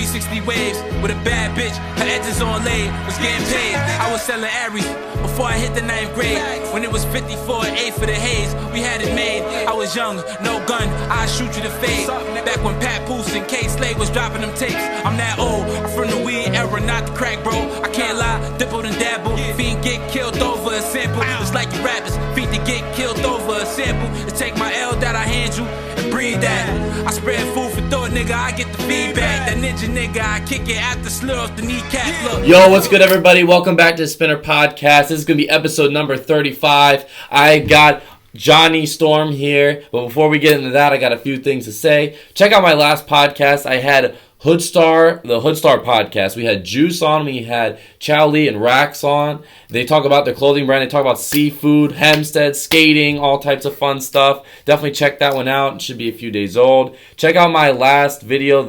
360 waves with a bad bitch. Her edges on laid, was getting paid. I was selling Aries before I hit the 9th grade. When it was 54 and 8 for the haze, we had it made. I was young, no gun, I'd shoot you to fade. Back when Pat Poose and K Slade was dropping them tapes. I'm that old, I'm from the weed era, not the crack, bro. I can't lie, dippled and dabble. Fiend get killed over a sample. It's like you rappers, feet to get killed over a sample. To take my L that I hand you and breathe that. I spread food for thought, nigga, I get the feedback. That ninja nigga, I kick it after slur off the kneecap. Look. Yo, what's good, everybody? Welcome back to the Spinner Podcast. This is going to be episode number 35. I got Johnny Storm here. But before we get into that, I got a few things to say. Check out my last podcast. I had the Hoodstar podcast. We had Juice on, we had Chow Lee and Rax on. They talk about their clothing brand, they talk about seafood, Hempstead, skating, all types of fun stuff. Definitely check that one out. It should be a few days old. Check out my last video,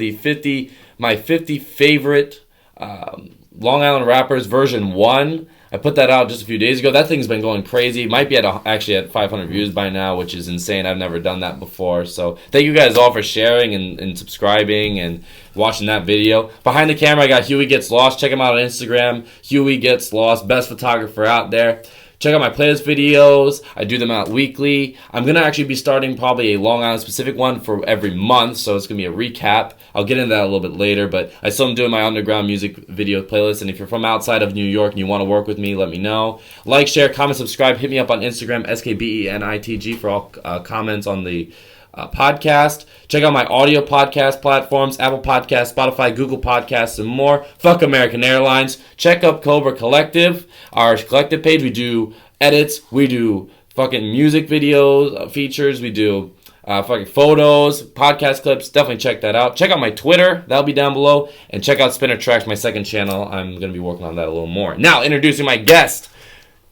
my 50 favorite Long Island rappers version 1. I put that out just a few days ago. That thing's been going crazy. It might be actually at 500 views by now, which is insane. I've never done that before. So thank you guys all for sharing and subscribing and watching that video. Behind the camera, I got Huey Gets Lost. Check him out on Instagram. Huey Gets Lost, best photographer out there. Check out my playlist videos. I do them out weekly. I'm going to actually be starting probably a Long Island specific one for every month, so it's going to be a recap. I'll get into that a little bit later, but I still am doing my underground music video playlist, and if you're from outside of New York and you want to work with me, let me know. Like, share, comment, subscribe. Hit me up on Instagram, SKBENITG, for all comments on the podcast. Check out my audio podcast platforms, Apple Podcasts, Spotify, Google Podcasts, and more. Fuck American Airlines. Check out Cobra Collective, our collective page. We do edits, we do fucking music videos, features, we do fucking photos, podcast clips. Definitely check that out. Check out my Twitter, that'll be down below, and check out Spinner Tracks, my second channel. I'm going to be working on that a little more. Now, introducing my guest.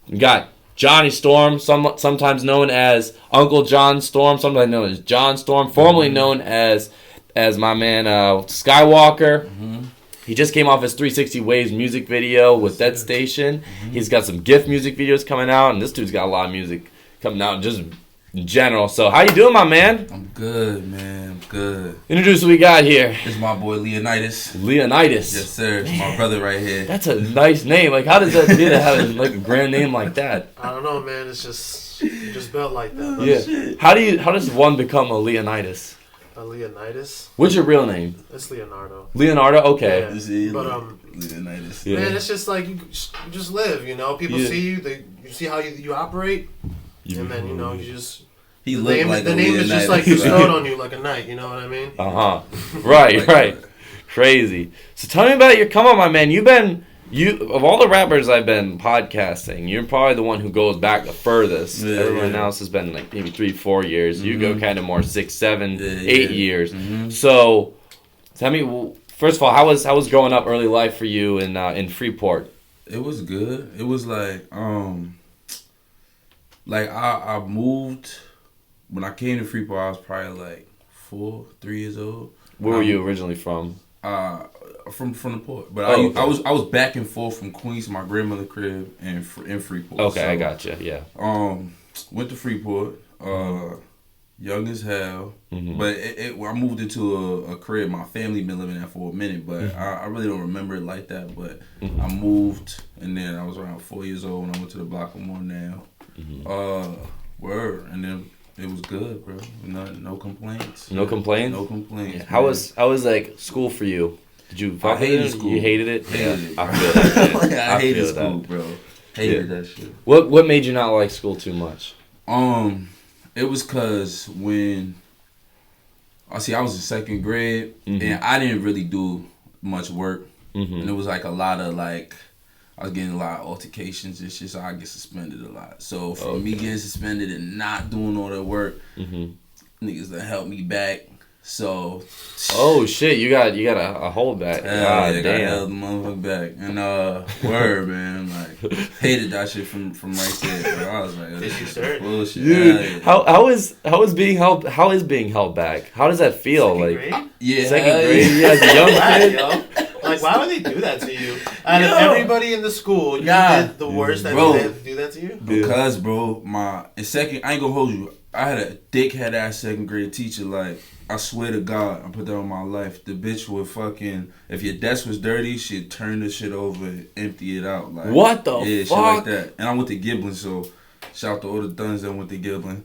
We got Johnny Storm, sometimes known as Uncle John Storm, sometimes known as John Storm, formerly known as my man Skywalker. Mm-hmm. He just came off his 360 Waves music video with Dead Station. Mm-hmm. He's got some GIF music videos coming out, and this dude's got a lot of music coming out just in general. So how you doing, my man? I'm good, man. I'm good. Introduce who we got here. It's my boy Leonidas. Leonidas. Yes, sir. It's my brother right here. That's a nice name. Like, how does that feel to have like a grand name like that? I don't know, man. It's just built like that. Yeah. Shit. How does one become a Leonidas? A Leonidas? What's your real name? It's Leonardo. Leonardo? Okay. Yeah. But Leonidas. Yeah. Man, it's just like you just live, you know. People see you, you see how you operate, and then you just. He looked like the name is just like bestowed on you like a knight. You know what I mean? Right. Crazy. So tell me about come on, my man. Of all the rappers I've been podcasting, you're probably the one who goes back the furthest. Yeah, Everyone else has been like maybe 3-4 years. Mm-hmm. You go kind of more 6, 7, 8 years. Mm-hmm. So tell me, first of all, how was growing up early life for you in Freeport? It was good. It was like I moved. When I came to Freeport, I was probably like 3 years old. Where were you originally from? From the port, but I was back and forth from Queens to my grandmother's crib in Freeport. Okay, so, I gotcha. Yeah. Went to Freeport. Young as hell, mm-hmm. but I moved into a crib. My family been living there for a minute, but mm-hmm. I really don't remember it like that. But mm-hmm. I moved, and then I was around 4 years old when I went to the block I'm on now. Mm-hmm. And then. It was good, bro. No complaints. No complaints? No complaints. Yeah. How was like school for you? Did you I hated school. You hated it? Hated it. I feel that. I hated school, bro. Hated that shit. What made you not like school too much? It was cause when I was in second grade, mm-hmm. and I didn't really do much work, mm-hmm. and it was like a lot of like. I was getting a lot of altercations and shit, so I get suspended a lot. So for me getting suspended and not doing all that work, mm-hmm. niggas that helped me back. So oh shit, you got a holdback. God damn, I held the motherfucker back. And word, man, like hated that shit from right there. Bro. I was like, bullshit. Dude, how is being held back? How does that feel? Second like grade? Second grade, yeah, as a young kid. Like, why would they do that to you? Out of everybody in the school, you did the worst that they had to do that to you? Because, bro, I ain't gonna hold you. I had a dickhead ass second grade teacher. Like, I swear to God, I put that on my life. The bitch would fucking, if your desk was dirty, she'd turn the shit over and empty it out. Like, what the yeah, fuck? shit like that. And I went to Giblin, so shout out to all the Duns that went to Giblin.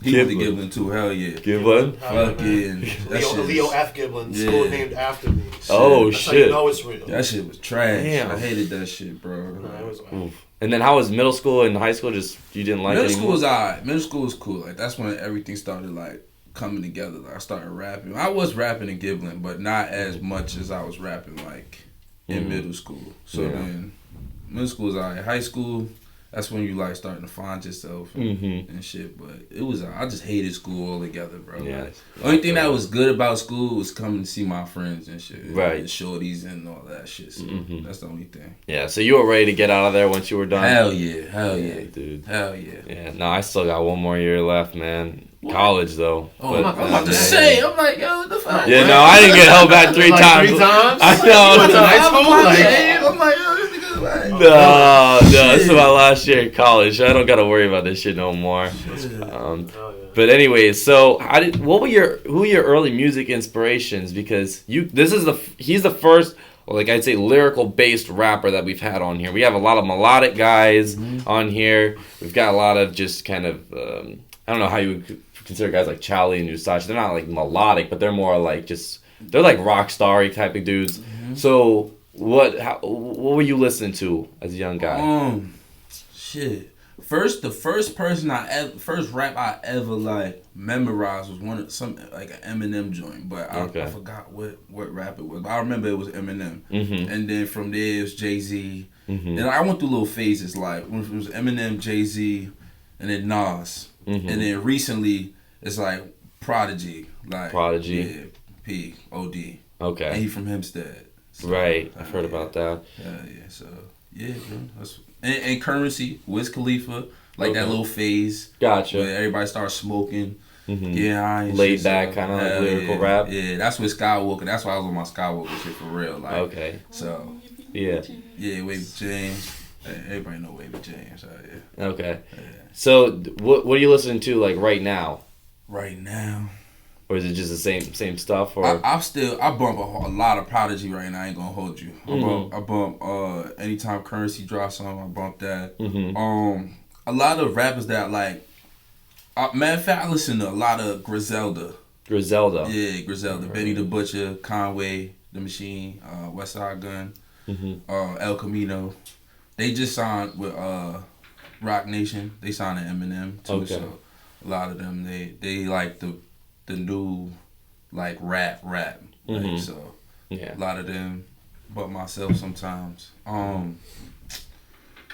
He went to Giblin too. Hell yeah. Giblin? Fucking Leo F. Giblin, Yeah. school named after me. Oh That's shit. how you know it's real. that shit was trash. Damn. I hated that shit, bro. Nah, it was Oof. And then how was middle school and high school? Just you didn't like it Middle school anymore? was alright. Middle school was cool. Like that's when everything started like coming together. Like I started rapping. I was rapping in Giblin, but not as much as I was rapping like in middle school. So then middle school was alright. High school, that's when you like starting to find yourself and shit. But it was I just hated school altogether, bro. Yeah. Like, only thing that was good about school was coming to see my friends and shit. Right. And shorties and all that shit. So that's the only thing. Yeah, so you were ready to get out of there once you were done? Hell yeah, dude. hell yeah. Yeah, no, I still got one more year left, man. College though. Oh, But, I'm about to say, I'm like, yo, what the fuck? Yeah, no, I didn't get held back three Like times. 3 times? I know. Went to high school? I'm like, yo, this nigga's like, No, this is my last year in college. I don't gotta worry about this shit no more. Hell yeah. But anyways, so who were your early music inspirations? Because he's the first, like I'd say, lyrical based rapper that we've had on here. We have a lot of melodic guys on here. We've got a lot of just kind of I don't know how you would consider guys like Charlie and Usach. They're not like melodic, but they're more like they're like rock starry type of dudes. So what were you listening to as a young guy? Shit. The first rap I ever like memorized was some like an Eminem joint, but I forgot what rap it was. But I remember it was Eminem, and then from there it was Jay-Z, and I went through little phases like when it was Eminem, Jay-Z, and then Nas, and then recently it's like Prodigy, yeah, P.O.D. Okay, and he from Hempstead, so, right? I've heard about that. Yeah. So yeah, bro. That's and Currency, Wiz Khalifa, like that little phase. Gotcha. Where everybody starts smoking. Yeah, laid back kind of like lyrical rap. Yeah, that's what Skywalker. That's why I was on my Skywalker shit for real. Like, okay. So yeah, Wavy James. Everybody know Wavy James. Yeah. Okay. Yeah. So what are you listening to like right now? Right now. Or is it just the same stuff? Or I bump a lot of Prodigy right now. I ain't gonna hold you. I bump anytime Currency drops something, I bump that. A lot of rappers that like. Matter of fact, I listen to a lot of Griselda. Yeah, Griselda. Benny the Butcher, Conway, The Machine, West Side Gun, El Camino. They just signed with Rock Nation. They signed to Eminem too. Okay. So a lot of them they like the new like rap. Like, so a lot of them, but myself sometimes.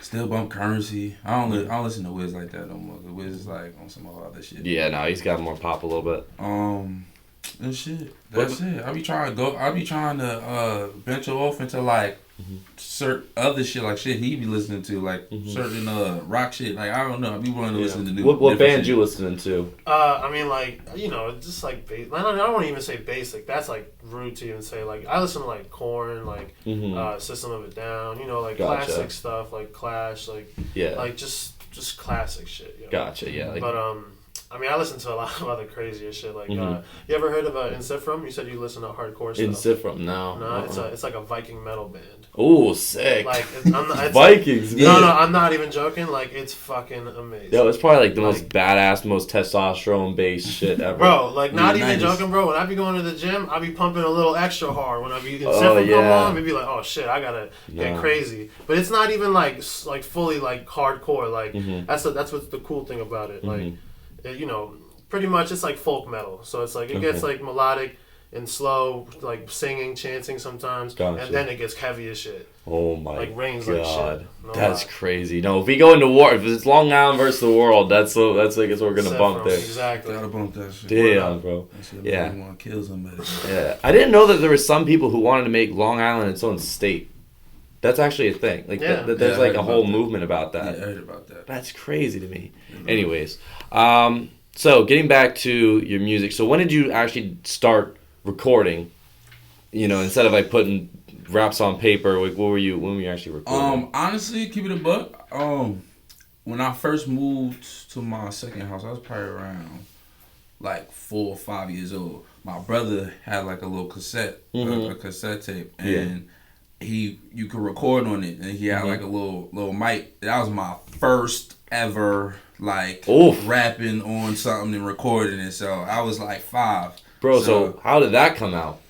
Still bump Currency. I don't listen to Wiz like that no more. Cause Wiz is like on some other shit. Yeah, no, he's got more pop a little bit. And shit. That's it. I be trying to venture off into like certain other shit, like shit he be listening to, like certain rock shit. Like I don't know. I be wanting to listen to new. What band you listening to? I mean, like, you know, just like I don't want to even say basic. That's like rude to even say. Like I listen to like Korn, like System of a Down. You know, like classic stuff, like Clash, like like just classic shit. You know? Gotcha. Yeah. Like, but I mean, I listen to a lot of other crazier shit. Like, you ever heard of Incifrum? You said you listen to hardcore stuff. Incifrum, no. No, it's like a Viking metal band. Oh, sick. Like, it's Vikings. Like, no, I'm not even joking. Like, it's fucking amazing. Yo, it's probably like the most badass, most testosterone-based shit ever. Bro, like, not even joking, bro. When I be going to the gym, I be pumping a little extra hard. When I be Incifrum come on, we be like, oh shit, I gotta get crazy. But it's not even like fully like hardcore. Like, that's what's the cool thing about it. Like. You know, pretty much it's like folk metal. So it's like it gets like melodic and slow, like singing, chanting sometimes, and then it gets heavy as shit. Oh my like rains God. Like shit. No that's crazy. No, if we go into war, if it's Long Island versus the world, that's I guess we're gonna bump there. Exactly. Gotta bump that shit. Damn, bro. Yeah. Want to kill somebody. Yeah, I didn't know that there were some people who wanted to make Long Island its own state. That's actually a thing. Like there's like a whole movement about that. Yeah, I heard about that. That's crazy to me. Anyways, so getting back to your music. So when did you actually start recording? You know, instead of like putting raps on paper, like when were you actually recording? Honestly, keep it a buck. When I first moved to my second house, I was probably around like 4 or 5 years old. My brother had like a little cassette, a cassette tape, and you could record on it, and he had like a little mic. That was my first ever like rapping on something and recording it. So I was like 5. Bro, so how did that come out?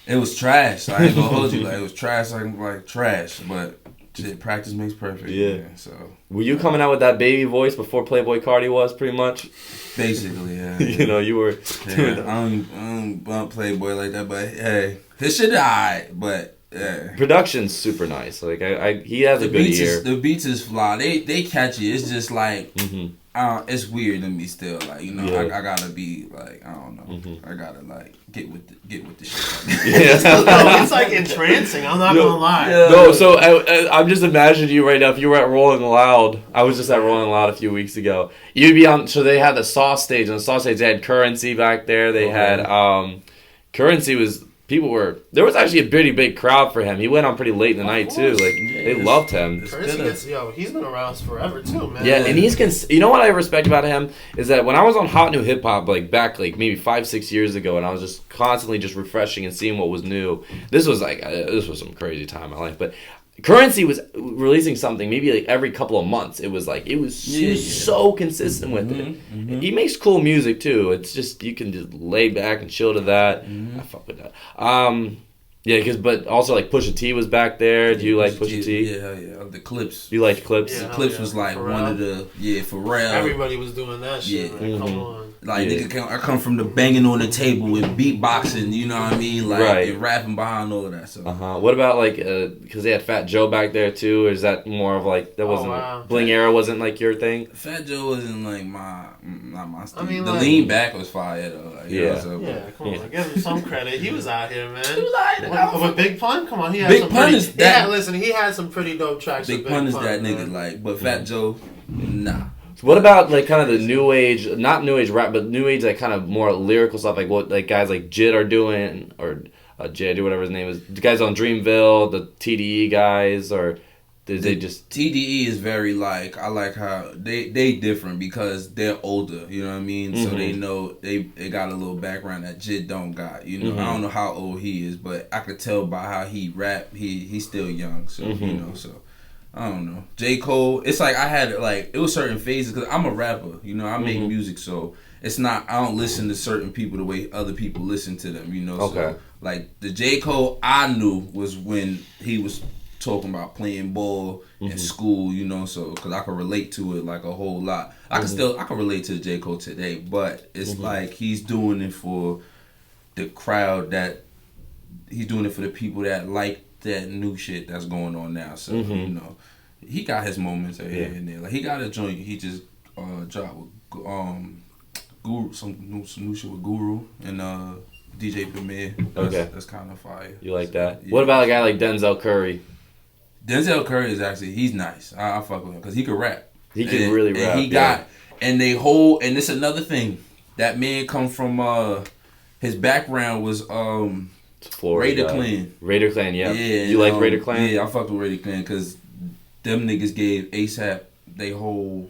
It was trash. I ain't gonna hold you. Like, it was trash, like trash. But shit, practice makes perfect. Yeah. Man, so were you coming out with that baby voice before Playboy Cardi was pretty much? Basically, yeah. You know, you were. Yeah, I don't bump Playboy like that, but hey, his shit alright. But yeah, production's super nice. Like he has a good ear. The beats is fly. They catchy. It's just like. It's weird to me still, like, you know, I gotta be like, I don't know, I gotta like get with the shit. It's like entrancing. I'm not gonna lie. No, so I'm just imagining you right now. If you were at Rolling Loud, I was just at Rolling Loud a few weeks ago. You'd be on. So they had the Sauce stage, and the Sauce stage they had Currency back there. They had Currency was. There was actually a pretty big crowd for him. He went on pretty late in the night too. Like they loved him. He's been around forever too, man. Yeah, and you know what I respect about him is that when I was on Hot New Hip Hop, like back like maybe 5-6 years ago, and I was just constantly just refreshing and seeing what was new. This was some crazy time in my life, but. Currency was releasing something maybe like every couple of months. It was so consistent with it. He makes cool music too. It's just you can just lay back and chill to that. I fuck with that. But also like Pusha T was back there. Do you like Pusha T? Yeah. The Clips. You like Clips? The Clips was like one of the Pharrell. Everybody was doing that shit. Yeah. Come on. Like nigga, I come from the banging on the table with beatboxing, you know what I mean? Like and rapping behind all of that. So what about like because they had Fat Joe back there too? Or is that more of like that wasn't Bling Era wasn't like your thing? Fat Joe wasn't like not my style. I mean, the lean back was fire though. Like, come on, give him some credit. He was out here, man. He was out here. With Big Pun, come on, he had Big some Pun pretty, is that. Listen, he had some pretty dope tracks. Big Pun is that nigga, like, but Fat Joe, nah. What about like kind of the new age, not new age rap, but new age like kind of more lyrical stuff, like what like guys like Jid are doing, or Jid or whatever his name is, the guys on Dreamville, the TDE guys, or did they just TDE is very like I like how they different because they're older, you know what I mean? So they know they got a little background that Jid don't got, you know. I don't know how old he is, but I could tell by how he rap, he's still young, so you know, so. I don't know. J. Cole, it's like I had like, it was certain phases because I'm a rapper, you know, I make music, so it's not, I don't listen to certain people the way other people listen to them, you know. Okay. So, like, the J. Cole I knew was when he was talking about playing ball in school, you know, so, because I could relate to it like a whole lot. I can relate to the J. Cole today, but it's like he's doing it for the crowd he's doing it for the people that like that new shit that's going on now. So you know, he got his moments here and there. Like he got a joint. He just dropped with Guru, some new shit with Guru and DJ Premier. That's kind of fire. You like that? Yeah. What about a guy like Denzel Curry? Denzel Curry is actually he's nice. I fuck with him because he could rap. He can really rap. And he got and it's another thing. That man come from his background was Florida. Raider Clan, yeah. You like Raider Clan? Yeah, I fuck with Raider Clan because them niggas gave ASAP they whole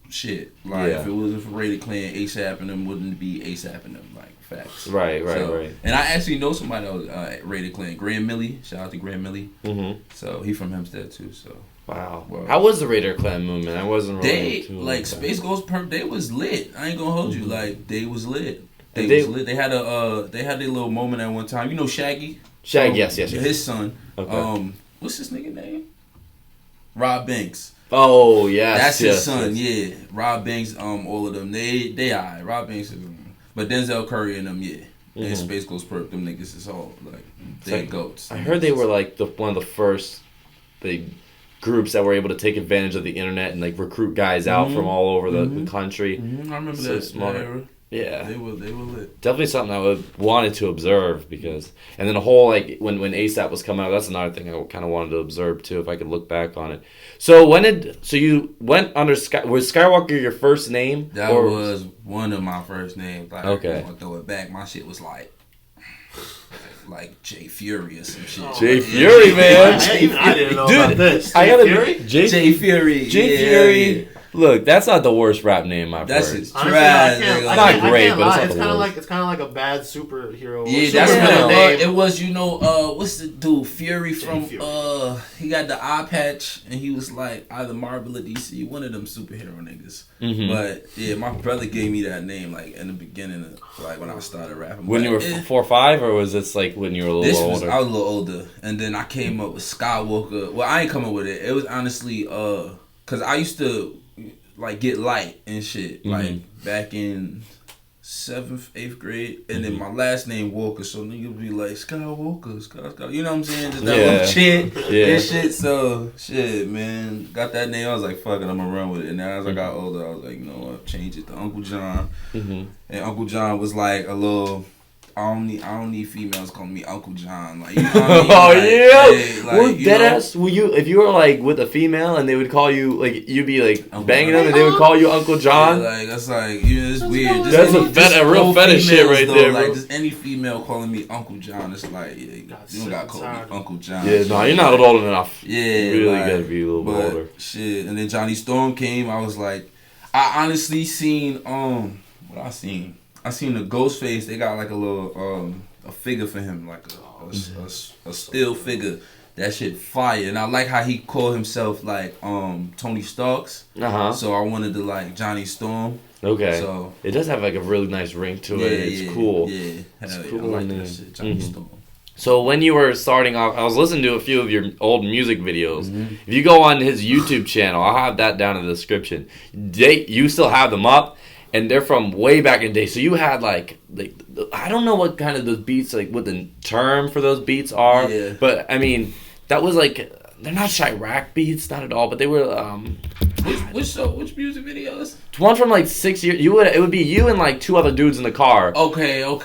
shit. Like if it wasn't for Raider Clan, ASAP and them wouldn't be ASAP and them. Like facts. Right. And I actually know somebody that was at Raider Clan, Grand Millie. Shout out to Grand Millie. So he from Hempstead too. So wow. How was the Raider Clan movement? I wasn't really too like Space Ghost Perp. They was lit. I ain't gonna hold you. Like they was lit. They had their little moment at one time. You know Shaggy? Yes. His son. Okay. What's his nigga name? Rob Banks. Oh yeah. That's his son. Yeah. Rob Banks. All of them. They alright. Rob Banks. But Denzel Curry and them. Yeah. And Space Ghost Perp. Them niggas is all like they goats. I heard they were like one of the first big groups that were able to take advantage of the internet and like recruit guys out from all over the country. I remember that. Smart. Yeah, they were lit. Definitely something I wanted to observe because, and then the whole like when ASAP was coming out, that's another thing I kind of wanted to observe too if I could look back on it. So you went under was Skywalker your first name? That was one of my first names. Like, okay, I'll throw it back. My shit was like Jay Fury or some shit. Jay Fury, man. I didn't know about this. Jay Fury. Look, that's not the worst rap name I've heard. That's trash. It's not great, but it's not the worst. It's kind of like a bad superhero. Yeah, that's what it was. You know, what's the dude Fury from? He got the eye patch, and he was like either Marvel or DC, one of them superhero niggas. Mm-hmm. But yeah, my brother gave me that name like in the beginning of like when I started rapping. When you were 4 or 5, or was this like when you were a little older? I was a little older, and then I came up with Skywalker. Well, I ain't come up with it. It was honestly cause I used to like get light and shit like back in 7th, 8th grade, and then my last name Walker, so niggas be like Skywalker, Sky, you know what I'm saying? Just that little shit and shit. So shit, man, got that name. I was like, fuck it, I'm gonna run with it. And then as I got older, I was like, you know what, change it to Uncle John. And Uncle John was like a little. I don't need females calling me Uncle John. Like, you know what I mean? Oh, like, yeah. Hey, like, Deadass, if you were like with a female and they would call you, like, you'd be like Uncle banging them and they would call you Uncle John? Yeah, like, that's like, it's weird. That's a real fetish shit right there, bro. Like, just any female calling me Uncle John, it's like, yeah, you don't gotta call me Uncle John. Yeah, no, you're not old enough. Yeah. You really gotta be a little bit older. Shit, and then Johnny Storm came, I was like, I honestly seen, what I seen? I seen the Ghostface, they got like a little, a figure for him, like a still figure. That shit fire, and I like how he called himself like Tony Starks. So I wanted to like Johnny Storm. Okay. So it does have like a really nice ring to it. It's cool. Yeah, it's cool. I like that shit, Johnny Storm. So when you were starting off, I was listening to a few of your old music videos. If you go on his YouTube channel, I'll have that down in the description. You still have them up. And they're from way back in the day. So you had like I don't know what kind of those beats, like what the term for those beats are. Yeah. But I mean, that was like, they're not Chirac beats, not at all. But they were which music videos? One from like 6 years. It would be you and like 2 other dudes in the car. Okay, all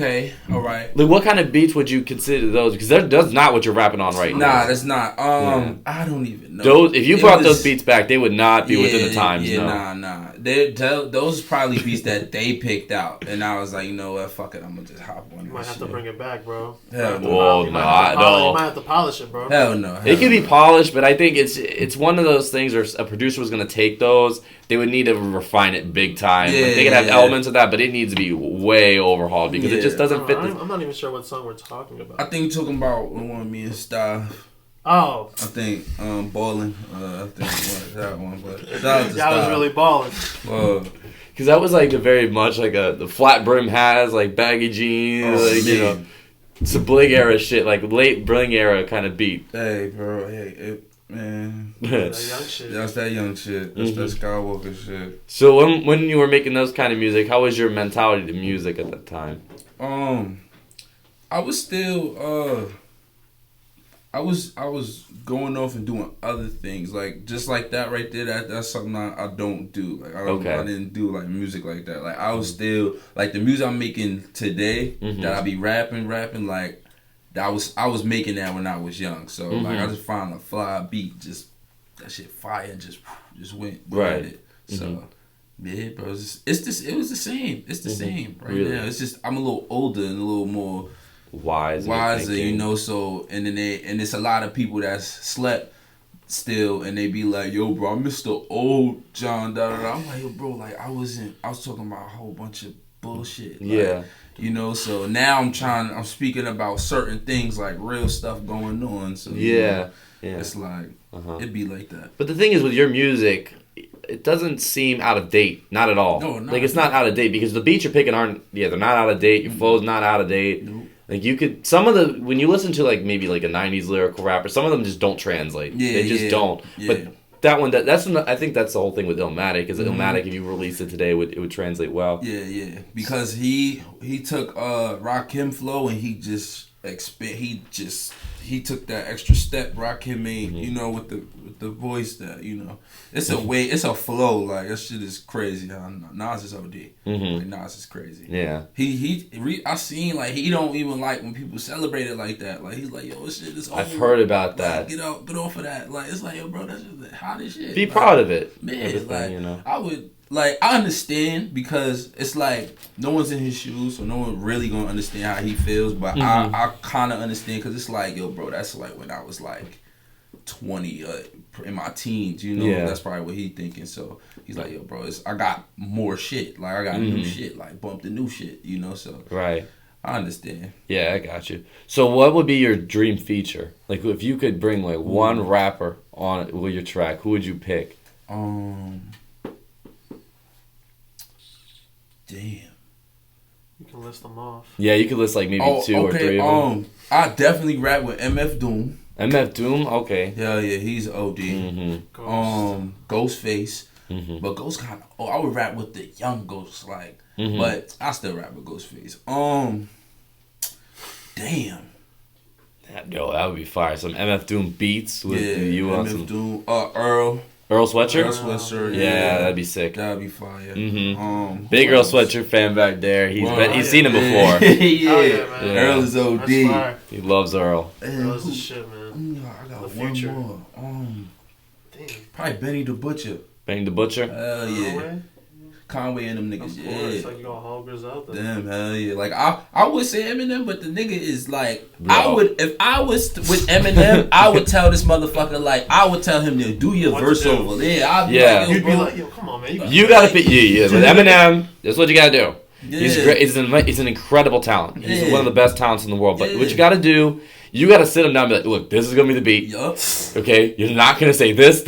right. Like, what kind of beats would you consider those? Because that's not what you're rapping on right now. Nah, that's not. I don't even know. If you brought those beats back, they would not be within the times. Yeah, nah. Those probably beats that they picked out, and I was like, you know what, fuck it, I'm gonna just hop on. You might have to bring it back, bro. Hell no. Well, you might have to polish it, bro. Hell no. It could be polished, but I think it's one of those things where a producer was gonna take those. They would need to refine it big time. Yeah, like, they could have elements of that, but it needs to be way overhauled because it just doesn't fit. I'm not even sure what song we're talking about. I think you're talking about one me and Style. Oh. I think Ballin'. I think that one, but that was really balling. Because that was like very much like the flat brim has like baggy jeans, you know, it's a Bling era shit, like late Bling era kind of beat. Hey, bro, man, that young shit. That's that young shit. That's that Skywalker shit. So when you were making those kind of music, how was your mentality to music at that time? I was still I was going off and doing other things, like just like that right there. That's something I don't do. Like I didn't do like music like that. Like I was still like the music I'm making today that I be rapping like. I was making that when I was young, so like I just found a fly beat, just that shit fire, just went right. It. So yeah, bro, it was the same. It's the same right now. It's just I'm a little older and a little more wiser, you know. So and it's a lot of people that's slept still, and they be like, yo, bro, I miss the old John. Da da da. I'm like, yo, bro, like I was talking about a whole bunch of bullshit. Like, you know, so now I'm speaking about certain things, like real stuff going on. So it's like it'd be like that. But the thing is, with your music, it doesn't seem out of date, not at all. No, like it's not out of date because the beats you're picking they're not out of date. Your flow's not out of date. Nope. Like you could when you listen to like maybe like a '90s lyrical rapper, some of them just don't translate. They just don't. Yeah. But that one, I think that's the whole thing with Illmatic. Is Illmatic, if you released it today, it would translate well. Yeah, because he took Rakim flow and he took that extra step Rakim made, you know, with the voice that, you know, it's a flow, like that shit is crazy. Nas is OD. Like, Nas is crazy. Yeah. I seen like he don't even like when people celebrate it like that. Like he's like, yo, this shit is over. I've heard about that. Get off of that. Like it's like, yo, bro, that's just the hottest shit. Be proud of it. Man, like you know. I understand because it's like no one's in his shoes, so no one really gonna understand how he feels. But I kind of understand because it's like, yo, bro, that's like when I was like 20 in my teens, you know. That's probably what he thinking. So he's like, yo, bro, I got more shit. Like, I got new shit. Like, bump the new shit, you know. So right. I understand. Yeah, I got you. So what would be your dream feature? Like, if you could bring, like, one rapper on with your track, who would you pick? Damn. You can list them off. Yeah, you could list, like, maybe two or three of them. I definitely rap with MF Doom. MF Doom? Okay. Yeah, he's OD. Ghostface. But Ghost kind of... I would rap with the young Ghost, like... But I still rap with Ghostface. Damn. Yo, that would be fire. Some MF Doom beats with you on some... Doom. Earl Sweatshirt? Earl Sweatshirt, yeah. That'd be sick. That'd be fire. Big Earl Sweatshirt fan back there. He's seen him before. Man. Earl is OD. He loves Earl. Earl's the shit, man. I got one more. Probably Benny the Butcher. Benny the Butcher? Hell yeah. Conway and them niggas, It's like you got hoggers out there. Damn, hell yeah. Like, I would say Eminem, but the nigga is like, if I was with Eminem, I would tell this motherfucker, like, I would tell him to do your verse over. Yeah, I'd be like, you'd be like, yo, come on, man. You gotta pick, with Eminem, that's what you gotta do. Yeah. He's great. He's an incredible talent. He's one of the best talents in the world. But what you gotta do, you gotta sit him down and be like, look, this is gonna be the beat. Yup. Okay? You're not gonna say this,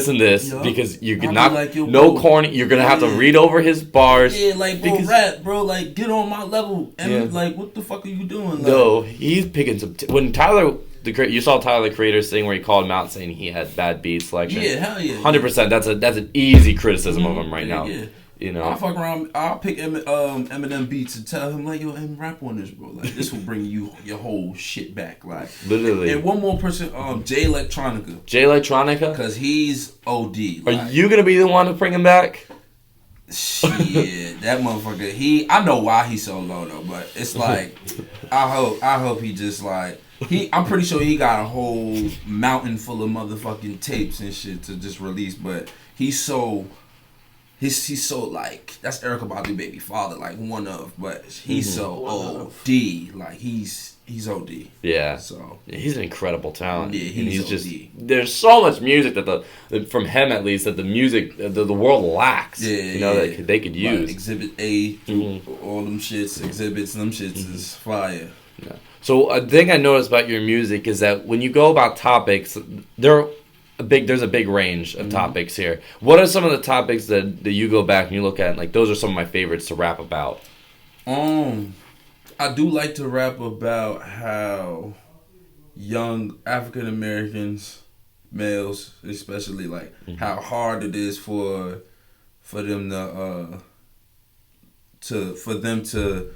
and this. Yup. Because you're not, like, no corny. You're gonna have to read over his bars. Yeah, like, bro, rap, bro. Like, get on my level. And, like, what the fuck are you doing? Like, no, he's picking some... when Tyler... you saw Tyler, the Creator, thing where he called him out saying he had bad beat selection. Yeah, hell yeah. 100%. That's an easy criticism of him right now. Yeah. You know, I'll fuck around. I'll pick Eminem beats and tell him, like, yo, rap on this, bro. Like, this will bring you your whole shit back. Like, literally. And one more person, Jay Electronica. Jay Electronica, because he's OD. Are you gonna be the one to bring him back? Shit, that motherfucker. I know why he's so low though, but it's like, I hope he just like. I'm pretty sure he got a whole mountain full of motherfucking tapes and shit to just release, but he's so like, that's Erykah Badu baby father, like one of, but he's so OD, like he's OD. Yeah. So he's an incredible talent. Yeah, he's OD. Just, there's so much music that from him at least that the music the world lacks. Yeah, you know, that they could use. Like Exhibit A, all them shits, exhibits, them shits is fire. Yeah. So a thing I noticed about your music is that when you go about topics, there's a big range of topics here. What are some of the topics that you go back and you look at and like those are some of my favorites to rap about? I do like to rap about how young African Americans, males especially, like how hard it is for them to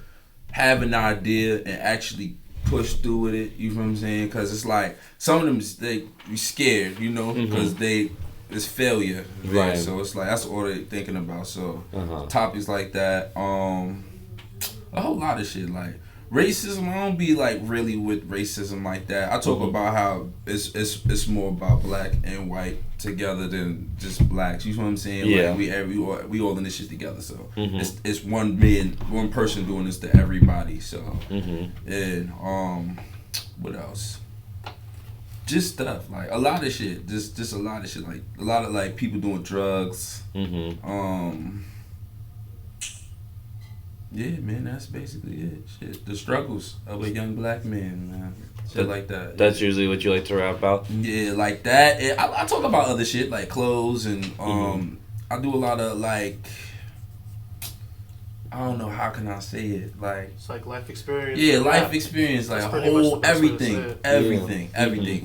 have an idea and actually push through with it. You know what I'm saying? Because it's like some of them they be scared, you know, because it's failure, right? So it's like that's all they thinking about. So topics like that, a whole lot of shit like racism. I don't be like really with racism like that. I talk about how it's more about black and white together than just blacks. You know what I'm saying? Yeah. Like we all in this shit together. So it's one person doing this to everybody. So and what else? Just stuff like a lot of shit. Just a lot of shit. Like a lot of like people doing drugs. Yeah, man, that's basically it. Shit, the struggles of a young black man, man. Shit like that. That's usually what you like to rap about? Yeah, like that. And I talk about other shit like clothes and I do a lot of like, I don't know, how can I say it? Like, it's like life experience. Yeah, life experience, like whole everything.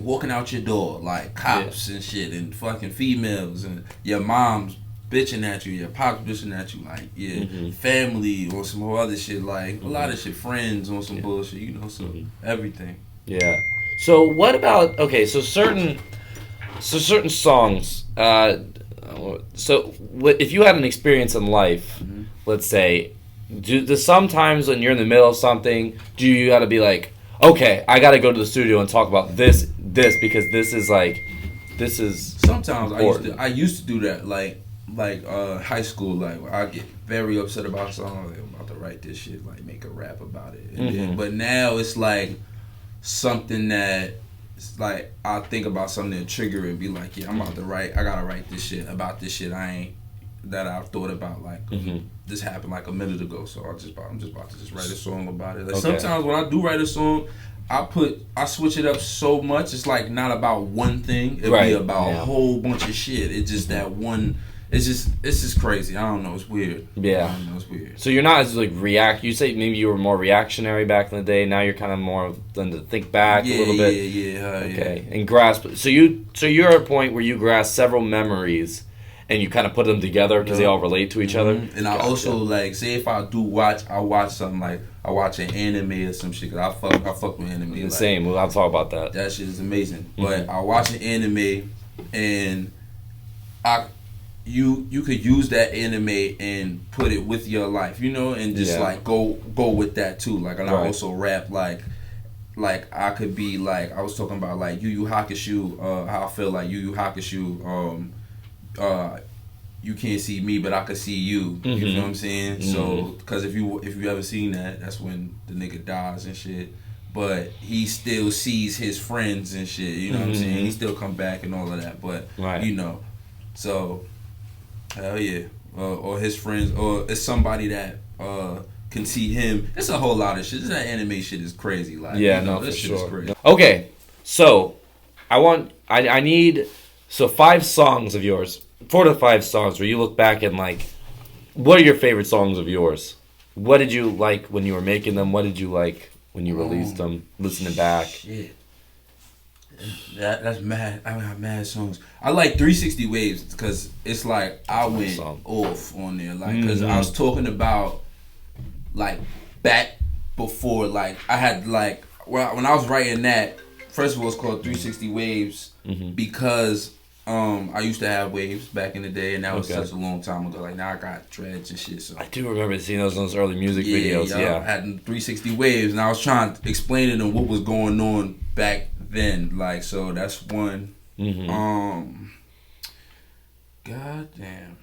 Walking out your door, like cops and shit, and fucking females, and your mom's bitching at you, your pops bitching at you, like family or some other shit, like a lot of shit, friends on some bullshit, you know, so everything. Yeah. So what about certain songs? So if you had an experience in life, let's say, do sometimes when you're in the middle of something, do you got to be like, okay, I got to go to the studio and talk about this because this is sometimes important. I used to do that, like high school, like I get very upset about a song, like, I'm about to write this shit, like make a rap about it. And then, but now it's like something that it's like I think about something to trigger it and be like, yeah, I gotta write this shit about this shit that I've thought about, like this happened like a minute ago, so I'm just about to just write a song about it. Like sometimes when I do write a song, I switch it up so much. It's like not about one thing. It'll be about a whole bunch of shit. It's just that one. It's just crazy. I don't know. It's weird. Yeah. I don't know. It's weird. So you're not as like You say maybe you were more reactionary back in the day. Now you're kind of more than to think back a little bit. Yeah. Okay. And grasp. So you're at a point where you grasp several memories, and you kind of put them together because they all relate to each other. And I also like say if I watch something like I watch an anime or some shit. Cause I fuck with anime. The same. I'll talk about that. That shit is amazing. But I watch an anime and you could use that anime and put it with your life, and just like go with that too. Like, and I also rap like I could be like I was talking about like Yu Yu Hakusho, how I feel like Yu Yu Hakusho, you can't see me but I could see you. You know what I'm saying? So because if you ever seen that's when the nigga dies and shit. But he still sees his friends and shit. You know what I'm saying? He still come back and all of that. But so. Hell yeah. Or his friends, or it's somebody that can see him. It's a whole lot of shit. That anime shit is crazy. Like, this shit is crazy. Okay, so I need 5 songs of yours, 4 to 5 songs where you look back and like, what are your favorite songs of yours? What did you like when you were making them? What did you like when you released them? Listening back. Shit. That's mad. I have mad songs. I like 360 Waves because it's like I went off on there, like because I was talking about like back before, like I had like when I was writing that. First of all, it's called 360 Waves because I used to have waves back in the day, and that was such a long time ago. Like now I got dreads and shit. So I do remember seeing those early music videos. Yeah, I had 360 Waves, and I was trying to explain to them what was going on back then. Like, so that's one. Goddamn.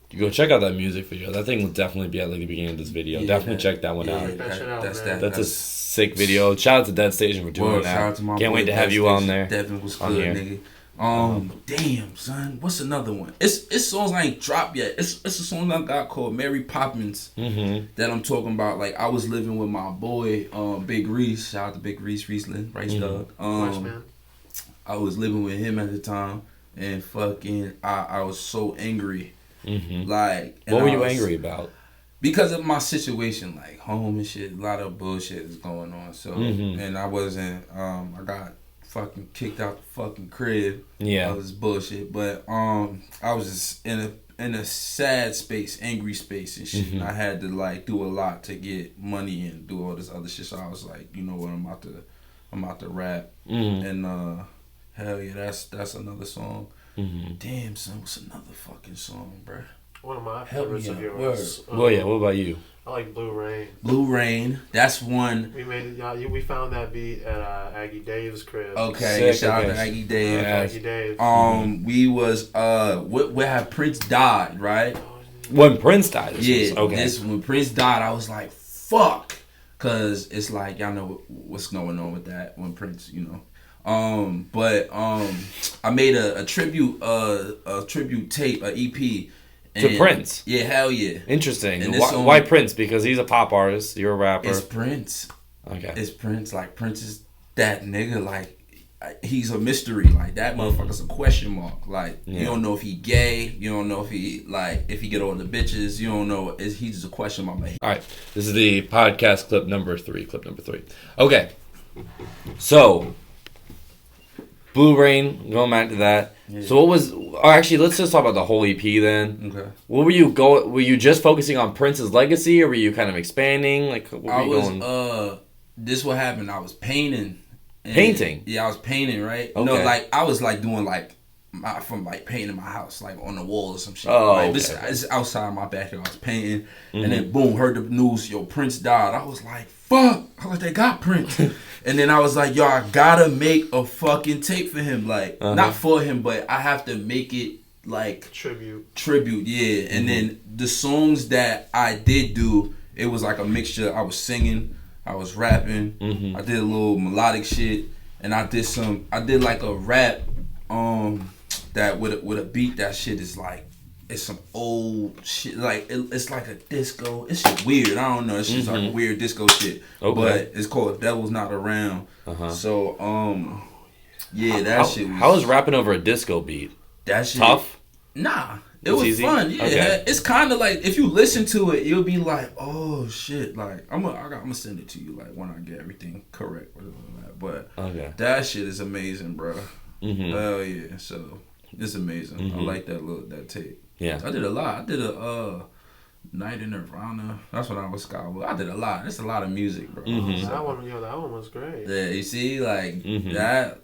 You go check out that music video. That thing will definitely be at like the beginning of this video. Definitely check that one out. That's a sick video. Shout out to Dead Station for doing that. Can't wait to have you on there. Definitely was good, nigga. Damn, son. What's another one? It's songs I ain't dropped yet. It's a song I got called Mary Poppins that I'm talking about. Like I was living with my boy, Big Reese. Shout out to Big Reese Riesling, Rice Dog. I was living with him at the time, and fucking I was so angry. Like, what were you angry about? Because of my situation, like home and shit. A lot of bullshit is going on. So and I wasn't. I got fucking kicked out the fucking crib. Yeah, that was bullshit. But I was just in a sad space, angry space and shit. And I had to like do a lot to get money and do all this other shit. So I was like, you know what, I'm about to rap. And hell yeah, that's another song. Damn, son, what's another fucking song, bruh? One of my favorites of yours. Well, yeah. What about you? I like Blue Rain. Blue Rain. That's one. We made it. We found that beat at Aggie Dave's crib. Okay, shout out to Aggie Dave. Aggie Dave. We was where Prince died, right? When Prince died. When Prince died, I was like, fuck, cause it's like y'all know what's going on with that when Prince, But I made a tribute tape, a EP. To Prince? Yeah, hell yeah. Interesting. Why Prince? Because he's a pop artist, you're a rapper. It's Prince. Okay. It's Prince. Like, Prince is that nigga. Like, he's a mystery. Like, that motherfucker's a question mark. Like, you don't know if he gay. You don't know if he get all the bitches. You don't know. He's just a question mark. All right. This is the podcast clip number 3. Okay. So, Blue Rain, going back to that. Yeah. So actually, let's just talk about the whole EP then. Okay. What were you were you just focusing on Prince's legacy, or were you kind of expanding? Like, what were you going? This what happened. I was painting. Painting? Yeah, I was painting, right? Okay. No, like, I was, like, doing, like, from like painting my house, like on the wall or some shit. Oh, like, this is outside my backyard. I was painting, and then boom, heard the news. Yo, Prince died. I was like, fuck. I was like, they got Prince. And then I was like, yo, I gotta make a fucking tape for him. Like, not for him, but I have to make it like tribute. Yeah. And then the songs that I did do, it was like a mixture. I was singing, I was rapping, I did a little melodic shit. and I did like a rap that with a beat. That shit is like, it's some old shit, like it's like a disco. It's shit weird. I don't know. It's just like weird disco shit. Okay. But it's called Devil's Not Around. So yeah, that shit. How is rapping over a disco beat? That shit tough? Nah, it was easy? fun. Yeah, okay. It's kind of like if you listen to it, you'll be like, oh shit. Like I'm gonna send it to you like when I get everything correct. But that shit is amazing, bro. Hell yeah. So it's amazing. I like that tape. Yeah, I did a lot. I did a Night in Nirvana. That's when I was Skywalker. I did a lot. It's a lot of music, bro. That one was great. Yeah, you see, like that.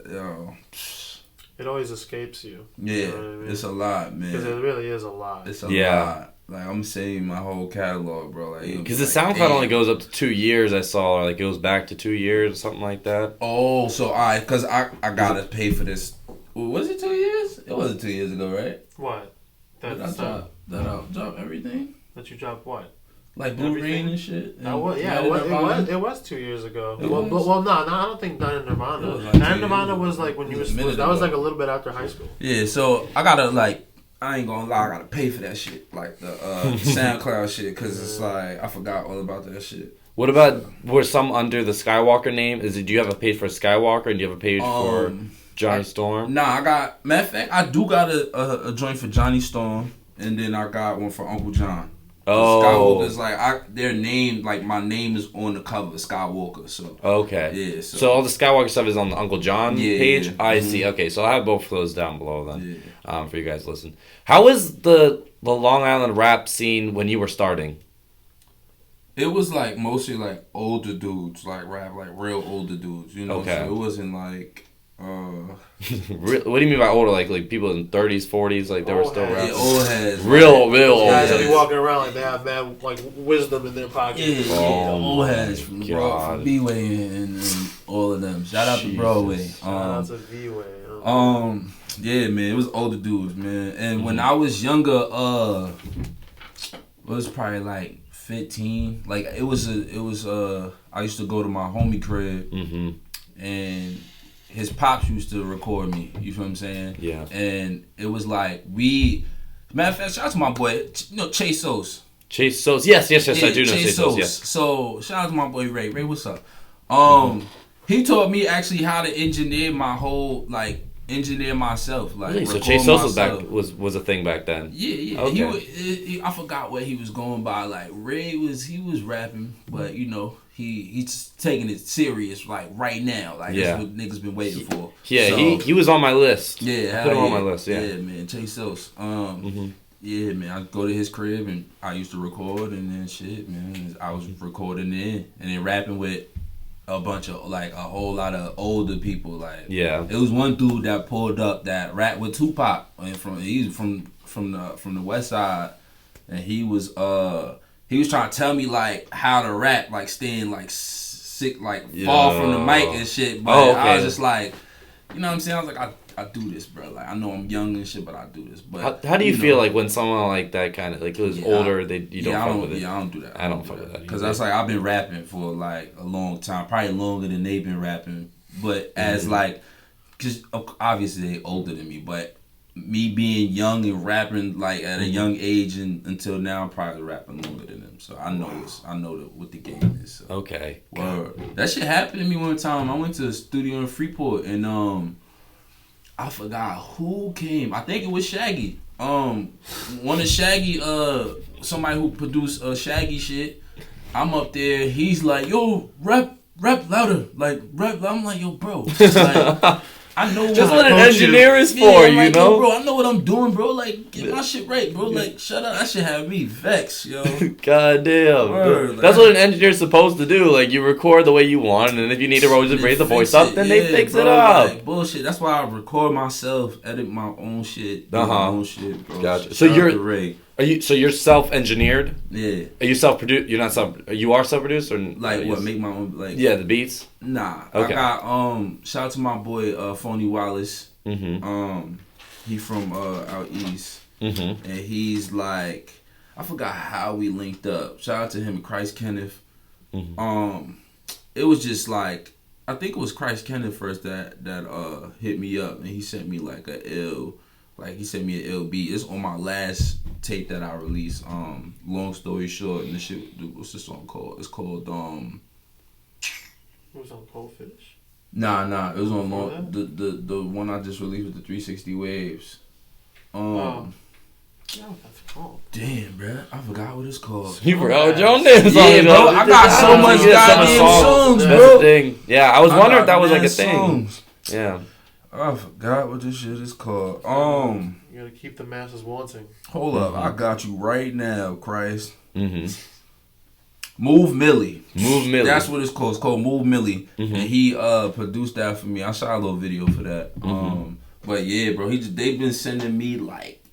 It always escapes you. Yeah, you know what I mean? It's a lot, man. Because it really is a lot. It's a lot. Like I'm saying, my whole catalog, bro. Like because the SoundCloud only goes up to 2 years. I saw, or like it goes back to 2 years or something like that. Oh, so because I gotta pay for this. Was it 2 years? It wasn't 2 years ago, right? What? Did I drop everything? That you dropped what? Like Blue Rain and shit. It was 2 years ago. Well, no, I don't think Night in Nirvana. Night in Nirvana was like when you was that was like a little bit after high school. Yeah, so I gotta I ain't gonna lie, I gotta pay for that shit, like the SoundCloud shit, because it's like I forgot all about that shit. What about were some under the Skywalker name? Do you have a page for Skywalker and do you have a page for Johnny Storm? Nah, I got, matter of fact, I do got a joint for Johnny Storm, and then I got one for Uncle John. Oh, Skywalker's like their name, like my name is on the cover, Skywalker. So okay, yeah. So all the Skywalker stuff is on the Uncle John page. Yeah. I see. Okay, so I'll have both of those down below then, for you guys to listen. How was the Long Island rap scene when you were starting? It was like mostly like older dudes, like rap, like real older dudes. You know, okay. So it wasn't like. What do you mean by older? Like people in 30s, 40s, like they were still rapping. Yeah, old heads. Real old guys heads. that be walking around like they have mad like wisdom in their pocket. Yeah, old heads from B-Way and all of them. Shout out to Broadway. Shout out to B-Way. Yeah, man, it was older dudes, man. And when I was younger, it was probably like 15. Like it was I used to go to my homie crib and his pops used to record me. You feel what I'm saying? Yeah. And it was like matter of fact, shout out to my boy, Chase Sos. Chase Sos. Yes, I do know Chase Sos. Yes. So shout out to my boy Ray. Ray, what's up? He taught me actually how to engineer myself. Like really? So Chase Sos was a thing back then. Yeah. Okay. I forgot what he was going by. Like Ray was rapping, but he's taking it serious like right now. Like that's what niggas been waiting for. Yeah, so, he was on my list. Yeah, put him on my list. Yeah, man, Chase Sos. Yeah, man, I go to his crib and I used to record and then shit, man. I was recording and then rapping with a bunch of like a whole lot of older people. Like it was one dude that pulled up that rap with Tupac and he's from the West Side, and he was trying to tell me like how to rap, like staying like sick, like fall from the mic and shit. But I was just like, you know what I'm saying? I was like, I do this, bro. Like I know I'm young and shit, but I do this. But how do you feel like when someone like that kind of like who's older, you don't fuck with it? Yeah, I don't do that. I don't fuck with that because that's like I've been rapping for like a long time, probably longer than they've been rapping. But as like, because obviously they older than me, but me being young and rapping like at a young age and until now, I'm probably rapping longer than them. So I know what the game is. So. Okay. Word. That shit happened to me one time. I went to a studio in Freeport and I forgot who came. I think it was Shaggy. One of Shaggy, somebody who produced Shaggy shit. I'm up there. He's like, yo, rap louder. Like rap. I'm like, yo, bro. Like, I know just what an engineer is for, like, yo, bro, I know what I'm doing, bro. Like, get my shit right, bro. Like, shut up. That shit have me vexed, yo. God damn. That's what an engineer's supposed to do. Like, you record the way you want, and if you need to raise the voice up, then they fix it up. Like, bullshit. That's why I record myself, edit my own shit, do my own shit, bro. Gotcha. So you're self-engineered? Yeah. Are you self-produced? You're not you are self-produced or like what? Make my own like? Yeah, the beats. Nah. Okay. I got shout out to my boy Phony Wallace. He from out east, and he's like, I forgot how we linked up. Shout out to him and Christ Kenneth. It was just like I think it was Christ Kenneth first that hit me up, and he sent me like he sent me an LB. It's on my last tape that I released. Long story short, and the shit. What's the song called? It's called It was on Cold Finish? Nah. It was on the one I just released with the 360 Waves. Yeah, that's called. Damn, bro, I forgot what it's called. You forgot what your own name is. Yeah, bro, I got so much goddamn songs, bro. That's the thing. Yeah, I was wondering if that was like a thing. Yeah. I forgot what this shit is called. You gotta keep the masses wanting. Hold up, I got you right now, Christ. Mm-hmm. Move Millie. That's what it's called. It's called Move Millie, and he produced that for me. I shot a little video for that. But yeah, bro, they've been sending me like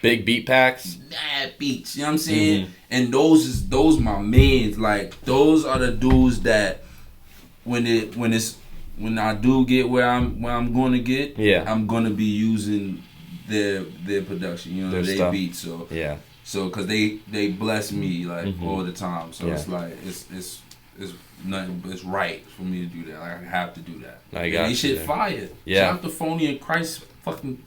big beat packs, mad beats. You know what I'm saying? And those my mans. Like those are the dudes that when I do get where I'm going to get, I'm gonna be using their production. You know, their beats. So yeah. So, cause they bless me like all the time, so it's like it's nothing. It's right for me to do that. Like, I have to do that. I got you. Shit fire. Yeah. Shout out to Phony and Christ fucking.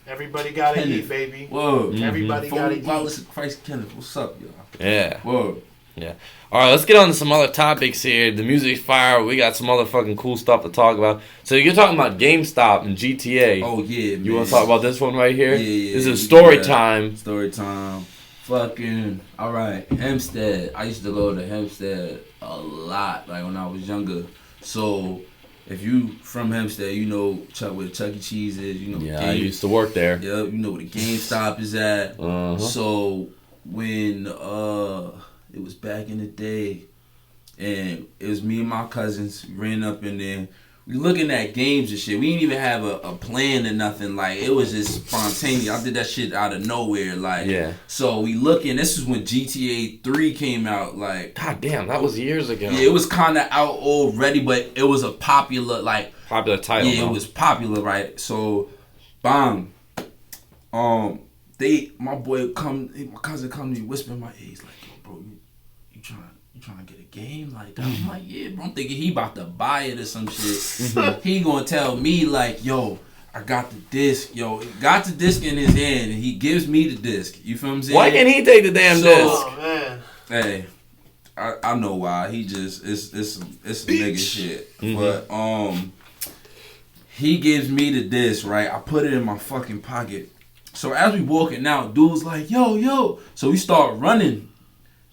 Everybody gotta eat, baby. Whoa. Everybody gotta eat. Wallace and Christ Kenneth. What's up, y'all? Yeah. Whoa. Yeah. All right, let's get on to some other topics here. The music's fire. We got some other fucking cool stuff to talk about. So you're talking about GameStop and GTA. Oh yeah, man. You want to talk about this one right here? Yeah. This is story time. Story time. Fucking alright, Hempstead. I used to go to Hempstead a lot, like when I was younger. So if you from Hempstead, you know where Chuck E. Cheese is. You know. Yeah, I used to work there. Yep, you know where the GameStop is at. So when it was back in the day, and it was me and my cousins ran up in there. We looking at games and shit. We didn't even have a plan or nothing. Like, it was just spontaneous. I did that shit out of nowhere. Like, yeah. So we looking. This is when GTA 3 came out. Like, God damn, that was years ago. Yeah, it was kind of out already, but it was a popular title. Yeah, it was popular, right? So, bang. My cousin come to me, whisper in my ear. He's like, yo, bro, you trying to get a game like that? I'm like, yeah, bro. I'm thinking he about to buy it or some shit. He gonna tell me like, yo, I got the disc. Yo, he got the disc in his hand and he gives me the disc. You feel what I'm saying? Why can't he take the damn disc? Oh man. Hey, I know why. He just it's some nigga shit. But he gives me the disc, right? I put it in my fucking pocket. So as we walking out, dude's like, yo. So we start running.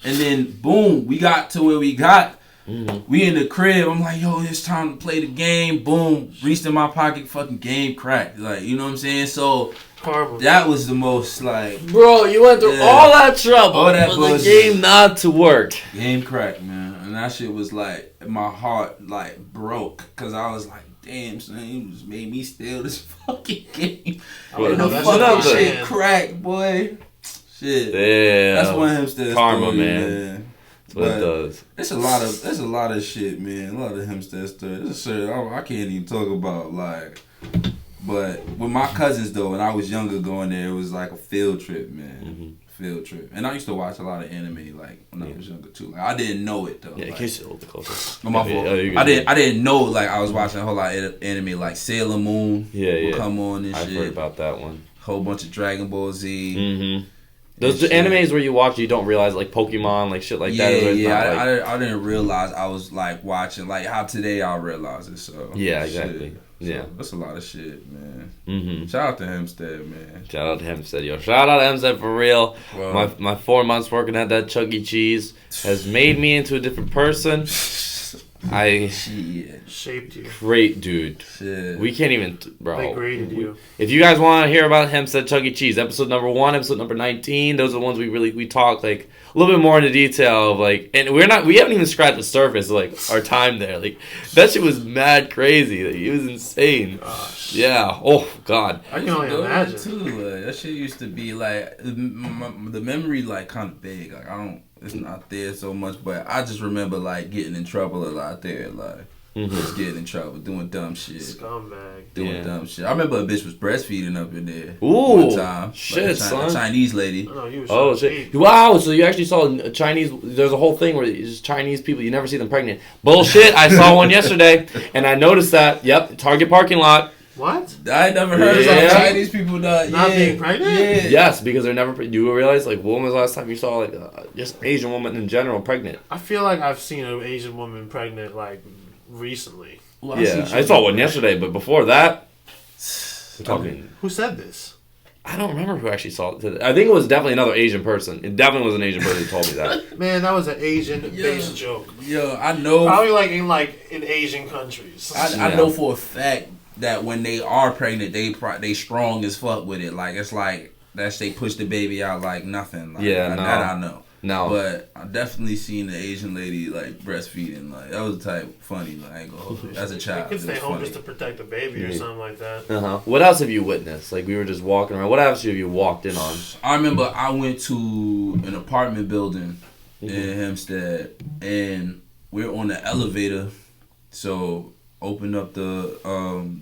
And then, boom, we got to where we got. We in the crib. I'm like, yo, it's time to play the game. Boom, reached in my pocket, fucking game cracked. Like, you know what I'm saying? So, that was the most, like... Bro, you went through all that trouble for the game not to work. Game cracked, man. And that shit was, like, my heart, like, broke. Because I was like, damn, son, you just made me steal this fucking game. Well, the fucking shit cracked, boy. Shit. Yeah. That's one of Hempstead karma, story, man. That's what it does. It's a lot of shit, man. A lot of Hempstead stories. It's shit I can't even talk about, like. But with my cousins though, when I was younger going there, it was like a field trip, man. Field trip. And I used to watch a lot of anime, like when I was younger too. Like, I didn't know it though. Yeah, like, kiss it a little bit closer. My fault. I didn't know, like I was watching a whole lot of anime, like Sailor Moon. Yeah. Come on and shit. I've heard about that one. Whole bunch of Dragon Ball Z. Those animes where you watch, you don't realize, like Pokemon, like shit like that. Yeah. I didn't realize I was like watching, like how today I realize it. So yeah, exactly. Shit. Yeah, so, that's a lot of shit, man. Shout out to Hempstead, man. Shout out to Hempstead, yo. Shout out to Hempstead for real. Well, my 4 months working at that Chuck E. Cheese has made me into a different person. Shaped you. Great dude. Shit. We can't even, bro. They graded you. If you guys want to hear about Hempstead Chuck E. Cheese, episode number 1, episode number 19, those are the ones we talk like a little bit more into detail of like, and we haven't even scratched the surface of like our time there. Like that shit was mad crazy. Like, it was insane. Gosh. Yeah. Oh God. I can only imagine. Too. Like, that shit used to be like the memory like kind of big. Like it's not there so much, but I just remember like getting in trouble a lot there. Like just getting in trouble, doing dumb shit. Scumbag. Doing dumb shit. I remember a bitch was breastfeeding up in there. Ooh, one time. shit, son. A Chinese lady. Oh, shit. Wow, so you actually saw a Chinese... There's a whole thing where it's Chinese people, you never see them pregnant. Bullshit, I saw one yesterday, and I noticed that. Yep, Target parking lot. What? I never heard of Chinese people not being pregnant? Yeah. Yes, because they're never... You realize, like, when was the last time you saw, like, just Asian woman in general pregnant? I feel like I've seen an Asian woman pregnant, like, recently. Well, I saw one yesterday, but before that... We're talking... Who said this? I don't remember who actually saw it today. I think it was definitely another Asian person. It definitely was an Asian person who told me that. Man, that was an Asian-based joke. Yo, I know... Probably, in Asian countries. I know for a fact that when they are pregnant, they strong as fuck with it. Like, it's like, they push the baby out like nothing. Like, that I know. No. But I definitely seen an Asian lady, like, breastfeeding. Like, that was the type funny. Like, I ain't gonna hold it. As a child, you could stay home just to protect the baby or something like that. Uh-huh. What else have you witnessed? Like, we were just walking around. What else have you walked in on? I remember I went to an apartment building in Hempstead, and we're on the elevator. So, open up the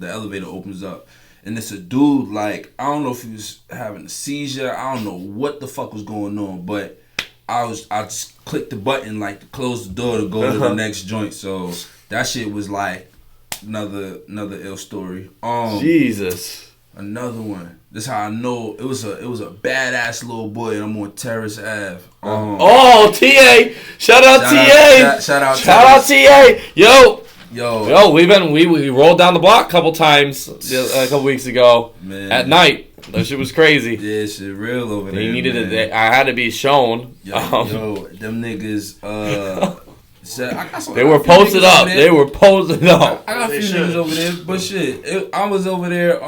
elevator opens up. And it's a dude, like, I don't know if he was having a seizure. I don't know what the fuck was going on, but I just clicked the button, like, to close the door to go to the next joint. So that shit was like another ill story. Jesus. Another one. This how I know it was a badass little boy. And I'm on Terrace Ave. TA! Shout out TA! Shout out TA! Yo, we rolled down the block a couple times a couple weeks ago. Man. At night. That shit was crazy. Yeah, shit real over there. He needed it. I had to be shown. Yo, them niggas. They were posted up. They were posted up. I got a few niggas over there, but shit, I was over there.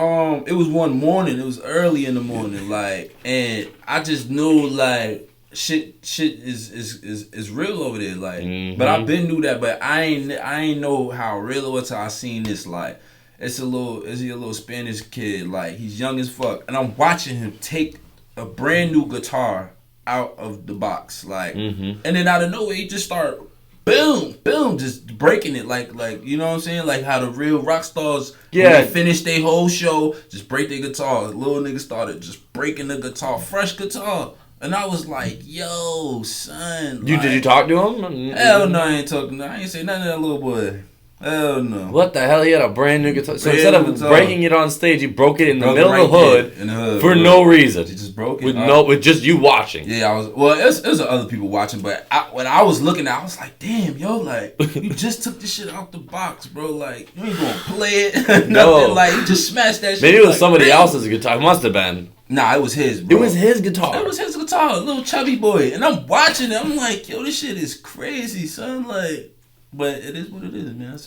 It was one morning. It was early in the morning, like, and I just knew like shit is real over there, like. But I been knew that, but I ain't know how real it was till I seen this, like. It's a little Spanish kid, like, he's young as fuck, and I'm watching him take a brand new guitar out of the box, like, and then out of nowhere he just start boom, just breaking it, like you know what I'm saying, like how the real rock stars when they finish their whole show just break their guitar. The little nigga started just breaking the guitar, fresh guitar. And I was like, yo, son. Did you talk to him? Hell no, I ain't talking. I ain't say nothing to that little boy. Hell no. What the hell? He had a brand new guitar. So instead of breaking it on stage, he broke it in the middle of the hood for no reason. He just broke it with just you watching. Yeah, it was other people watching, but when I was looking at it, I was like, damn, yo, like, you just took this shit out the box, bro. Like, you ain't gonna play it. Nothing. No. Like, you just smashed that shit. Maybe it was somebody else's guitar. It must have been. Nah, it was his, bro. It was his guitar. It was his guitar, little chubby boy. And I'm watching it. I'm like, yo, this shit is crazy, son. Like, but it is what it is, man.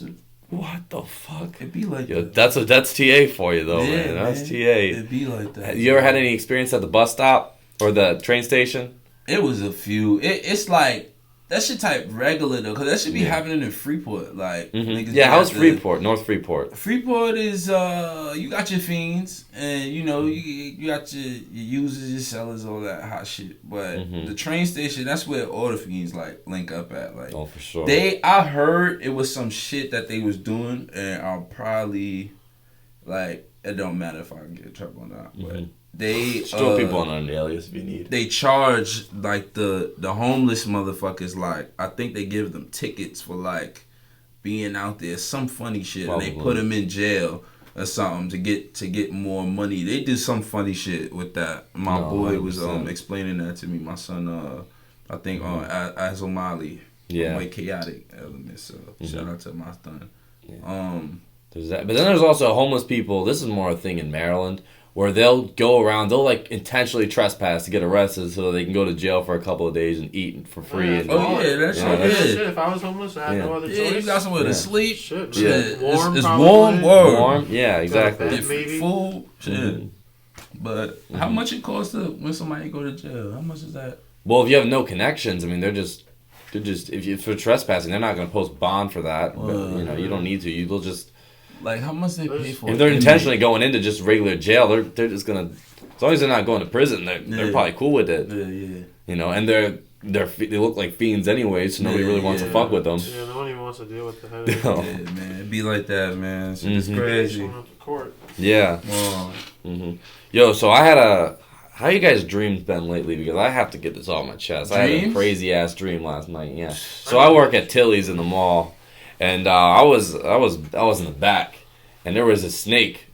What the fuck? It be like that. That's TA for you, though, man. That's TA. It be like that. You ever had any experience at the bus stop or the train station? It was a few. It's like, that shit type regular, though, because that should be happening in Freeport. Like, yeah, how's Freeport? North Freeport? Freeport is, you got your fiends, and, you know, you got your users, your sellers, all that hot shit. But the train station, that's where all the fiends, like, link up at. Like, oh, for sure. I heard it was some shit that they was doing, and I'll probably, like, it don't matter if I can get in trouble or not, but they throw people on an alias if you need. They charge like the homeless motherfuckers, like, I think they give them tickets for like being out there, some funny shit, and they put them in jail or something to get more money. They do some funny shit with that. My boy was explaining that to me. My son, I think Azomali, White Chaotic Element. So shout out to my son. Yeah. There's that, but then there's also homeless people. This is more a thing in Maryland, where they'll go around, they'll like intentionally trespass to get arrested so they can go to jail for a couple of days and eat for free. That's shit. If I was homeless, I had no other choice. Yeah, you got somewhere to sleep. Shit, It's warm. Warm. Yeah, exactly. Different food. Shit. But how much it costs when somebody go to jail? How much is that? Well, if you have no connections, I mean, they're just if for trespassing, they're not going to post bond for that. But, you don't need to. You'll just. Like, how much they pay for it? If they're intentionally going into just regular jail, they're just gonna. As long as they're not going to prison, they're probably cool with it. Yeah. You know, and they look like fiends anyway, so nobody really wants to fuck with them. Yeah, nobody wants to deal with the headache. Yeah, man. It be like that, man. It's crazy. Yeah. Yo, so I had a... How you guys' dreams been lately? Because I have to get this off my chest. I had a crazy ass dream last night. Yeah. So I work at Tilly's in the mall, and I was in the back, and there was a snake.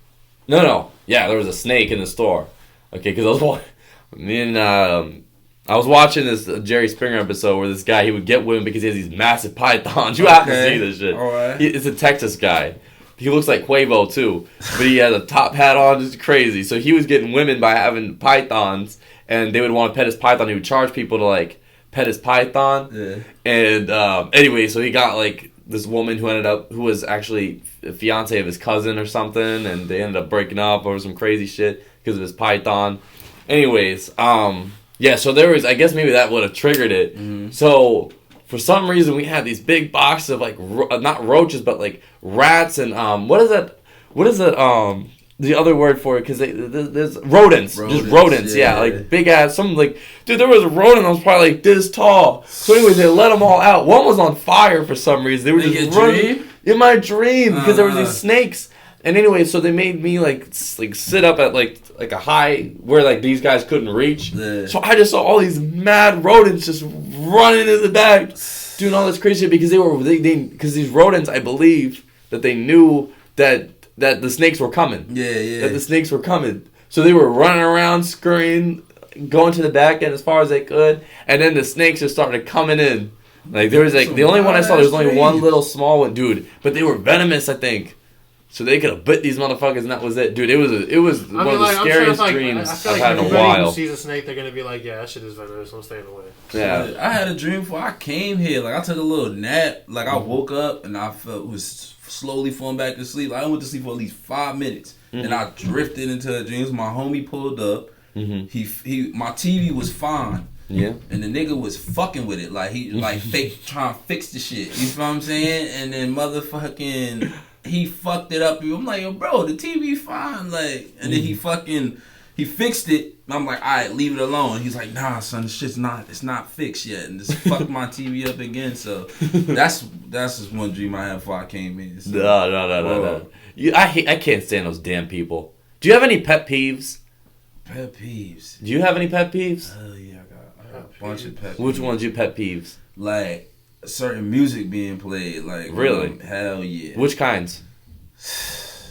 Yeah, there was a snake in the store. Okay, because I was watching this Jerry Springer episode where this guy, he would get women because he has these massive pythons. You have to see this shit. All right. It's a Texas guy. He looks like Quavo too, but he has a top hat on, just crazy. So he was getting women by having pythons, and they would want to pet his python. He would charge people to like pet his python. Yeah. And anyway, so he got like this woman who was actually a fiance of his cousin or something, and they ended up breaking up over some crazy shit because of his python. Anyways, yeah. So there was, I guess maybe that would have triggered it. Mm-hmm. So for some reason, we had these big boxes of like not roaches, but like rats and what is that? The other word for it, because there's rodents. Just rodents, yeah. Like big ass, some like, dude, there was a rodent that was probably like this tall. So anyways, they let them all out. One was on fire for some reason. They were just running in my dream because there were these snakes. And anyway, so they made me like sit up at like a high where like these guys couldn't reach. Yeah. So I just saw all these mad rodents just running in the back, doing all this crazy shit because because these rodents, I believe that they knew that the snakes were coming. Yeah. That the snakes were coming. So they were running around, scurrying, going to the back end as far as they could, and then the snakes just started coming in. Like there was like the only one I saw. There was only one little small one, dude. But they were venomous, I think. So they could have bit these motherfuckers, and that was it, dude. It was one of the scariest dreams I've had in a while. Who sees a snake, they're gonna be like, "Yeah, that shit is venomous. I'm staying away." Yeah, I had a dream before I came here. Like I took a little nap. Like I woke up and I was slowly falling back to sleep. Like, I went to sleep for at least 5 minutes, and I drifted into a dream. My homie pulled up. He my TV was fine. Yeah. And the nigga was fucking with it. Like he like fake trying to fix the shit. You feel what I'm saying? And then motherfucking he fucked it up. I'm like, yo, bro, the TV fine. Like, and then he fixed it. And I'm like, all right, leave it alone. He's like, nah, son, it's not fixed yet. And just fucked my TV up again. So that's just one dream I had before I came in. So, no. I can't stand those damn people. Do you have any pet peeves? Pet peeves. Do you have any pet peeves? Hell yeah, I got a bunch of pet peeves. Which one's your pet peeves? Like certain music being played. Like really? Hell yeah. Which kinds?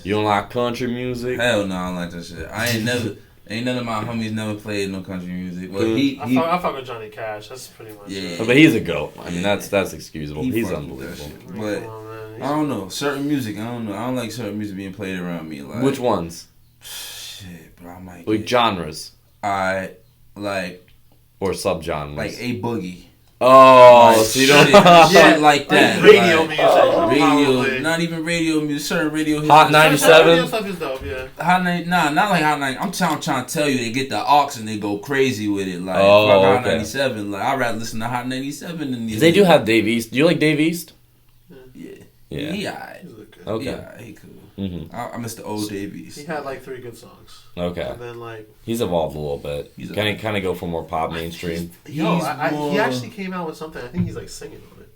You don't like country music? Hell no, I don't like that shit. Ain't none of my homies never played no country music. Well, I fuck with Johnny Cash. That's pretty much it. But he's a goat. I mean, that's excusable. He's unbelievable. But I don't know. Certain music, I don't know. I don't like certain music being played around me. Like, which ones? Shit, bro. I might like genres. I like or subgenres. Like A Boogie. Oh, like, so you don't shit like that. Radio music. Not even radio music. Certain radio. Hot 97. Radio stuff is dope, yeah. Not like Hot 90. I'm trying to tell you, they get the aux and they go crazy with it. Like Hot 97. Like I'd rather listen to Hot 97 than these. They do have Dave East. Do you like Dave East? Yeah. Yeah. Okay. Yeah, he cool. Mm-hmm. I miss the old Davies. He had like 3 good songs. Okay. And then like he's evolved a little bit. Can he kind of go for more pop mainstream? He actually came out with something. I think he's like singing on it.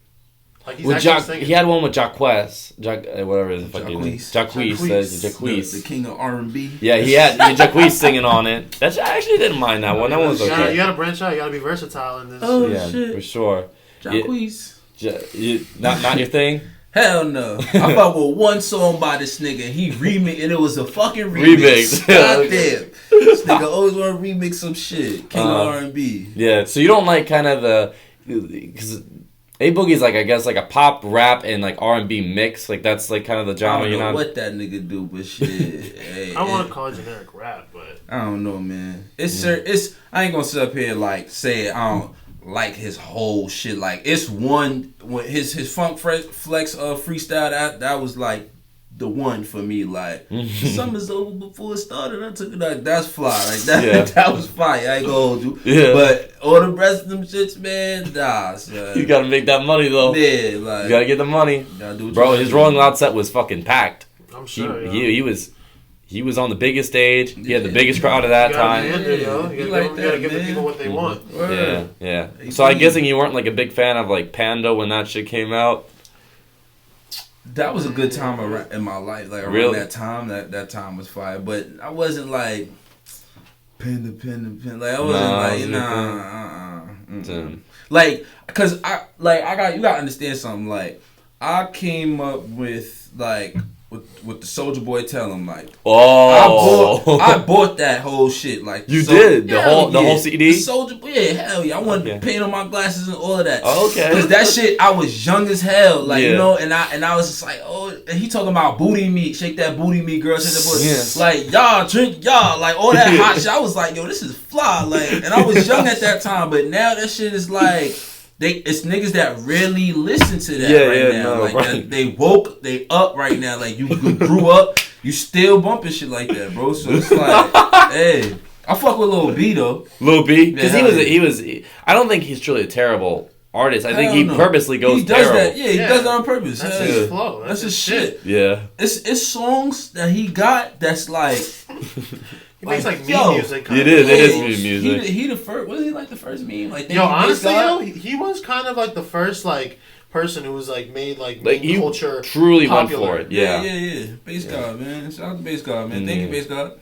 Like he's actually singing. He had one with Jacquees, whatever his fucking name. Jacquees. The king of R&B. Yeah, he had Jacquees singing on it. That's I actually didn't mind that one. That one was okay. You gotta branch out. You gotta be versatile in this. Oh shit, for sure. Jacquees. Not your thing. Hell no. I fuck with one song by this nigga. He remixed, and it was a fucking remix. Goddamn. This nigga always want to remix some shit. King of R&B. Yeah, so you don't like kind of because A Boogie's like, I guess, like a pop, rap, and like R&B mix. Like that's like kind of the genre. I don't know what that nigga do, but shit. I want to call it generic rap, but I don't know, man. It's I ain't gonna sit up here like say I don't like his whole shit. Like it's one when his Funk Flex freestyle that was like the one for me. Like the summer's over before it started. I took it like that's fly. Like that was fire. I ain't gonna hold you. Yeah. But all the rest of them shits, man, nah. Son. You gotta make that money though. Yeah, like you gotta get the money. Bro, his Rolling Loud set was fucking packed. I'm sure. He was on the biggest stage. He had the biggest crowd at that time. You gotta give the people what they want. Yeah. So I'm guessing you weren't like a big fan of like Panda when that shit came out. That was a good time in my life. Like around that time, that time was fire. But I wasn't like pin to pin. Like I wasn't like cause you gotta understand something. Like I came up with like. With the Soulja Boy tell him like I bought that whole shit like you did the whole CD. Soulja hell yeah I wanted to paint on my glasses and all of that. Okay, because that shit I was young as hell like you know and I was just like and he talking about booty meat, shake that booty meat girl, shake that booty like y'all drink y'all like all that hot shit. I was like yo this is fly like and I was young at that time but now that shit is like. It's niggas that really listen to that now. Like they woke, they up right now. Like you grew up, you still bumping shit like that, bro. So it's like, hey, I fuck with Lil B though. Lil B, because he was. I don't think he's truly a terrible artist. I think he purposely goes he does terrible. That. Yeah, he does that on purpose. That's his flow. That's his shit. Yeah, it's songs that he got that's like. He makes like meme music. It is meme music. He the first. Was he like the first meme? Like honestly, he was kind of like the first like person who was like made like meme culture truly popular. went for it. Yeah. Bass God, man. Shout out to Bass God, man. Thank you, Bass God.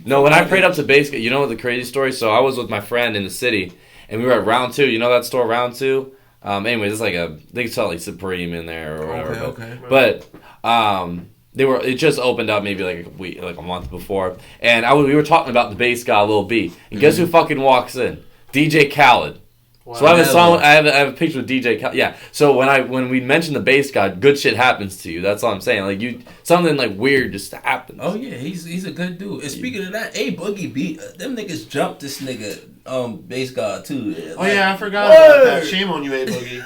No, when I prayed up to Bass God, you know what the crazy story? So I was with my friend in the city, and we were at Round 2. You know that store, Round 2? Anyways, it's like they sell like Supreme in there or whatever. Okay. But it just opened up maybe like a month before, and we were talking about the bass guy Lil B, and guess who fucking walks in? DJ Khaled. Wow. So I have a song. I have a picture with DJ Khaled. Yeah. So when we mention the bass guy, good shit happens to you. That's all I'm saying. Like something like weird just happens. Oh yeah, he's a good dude. And speaking of that, Boogie beat them niggas jumped this nigga bass god too. Like, oh yeah, I forgot about that. Shame on you, Boogie.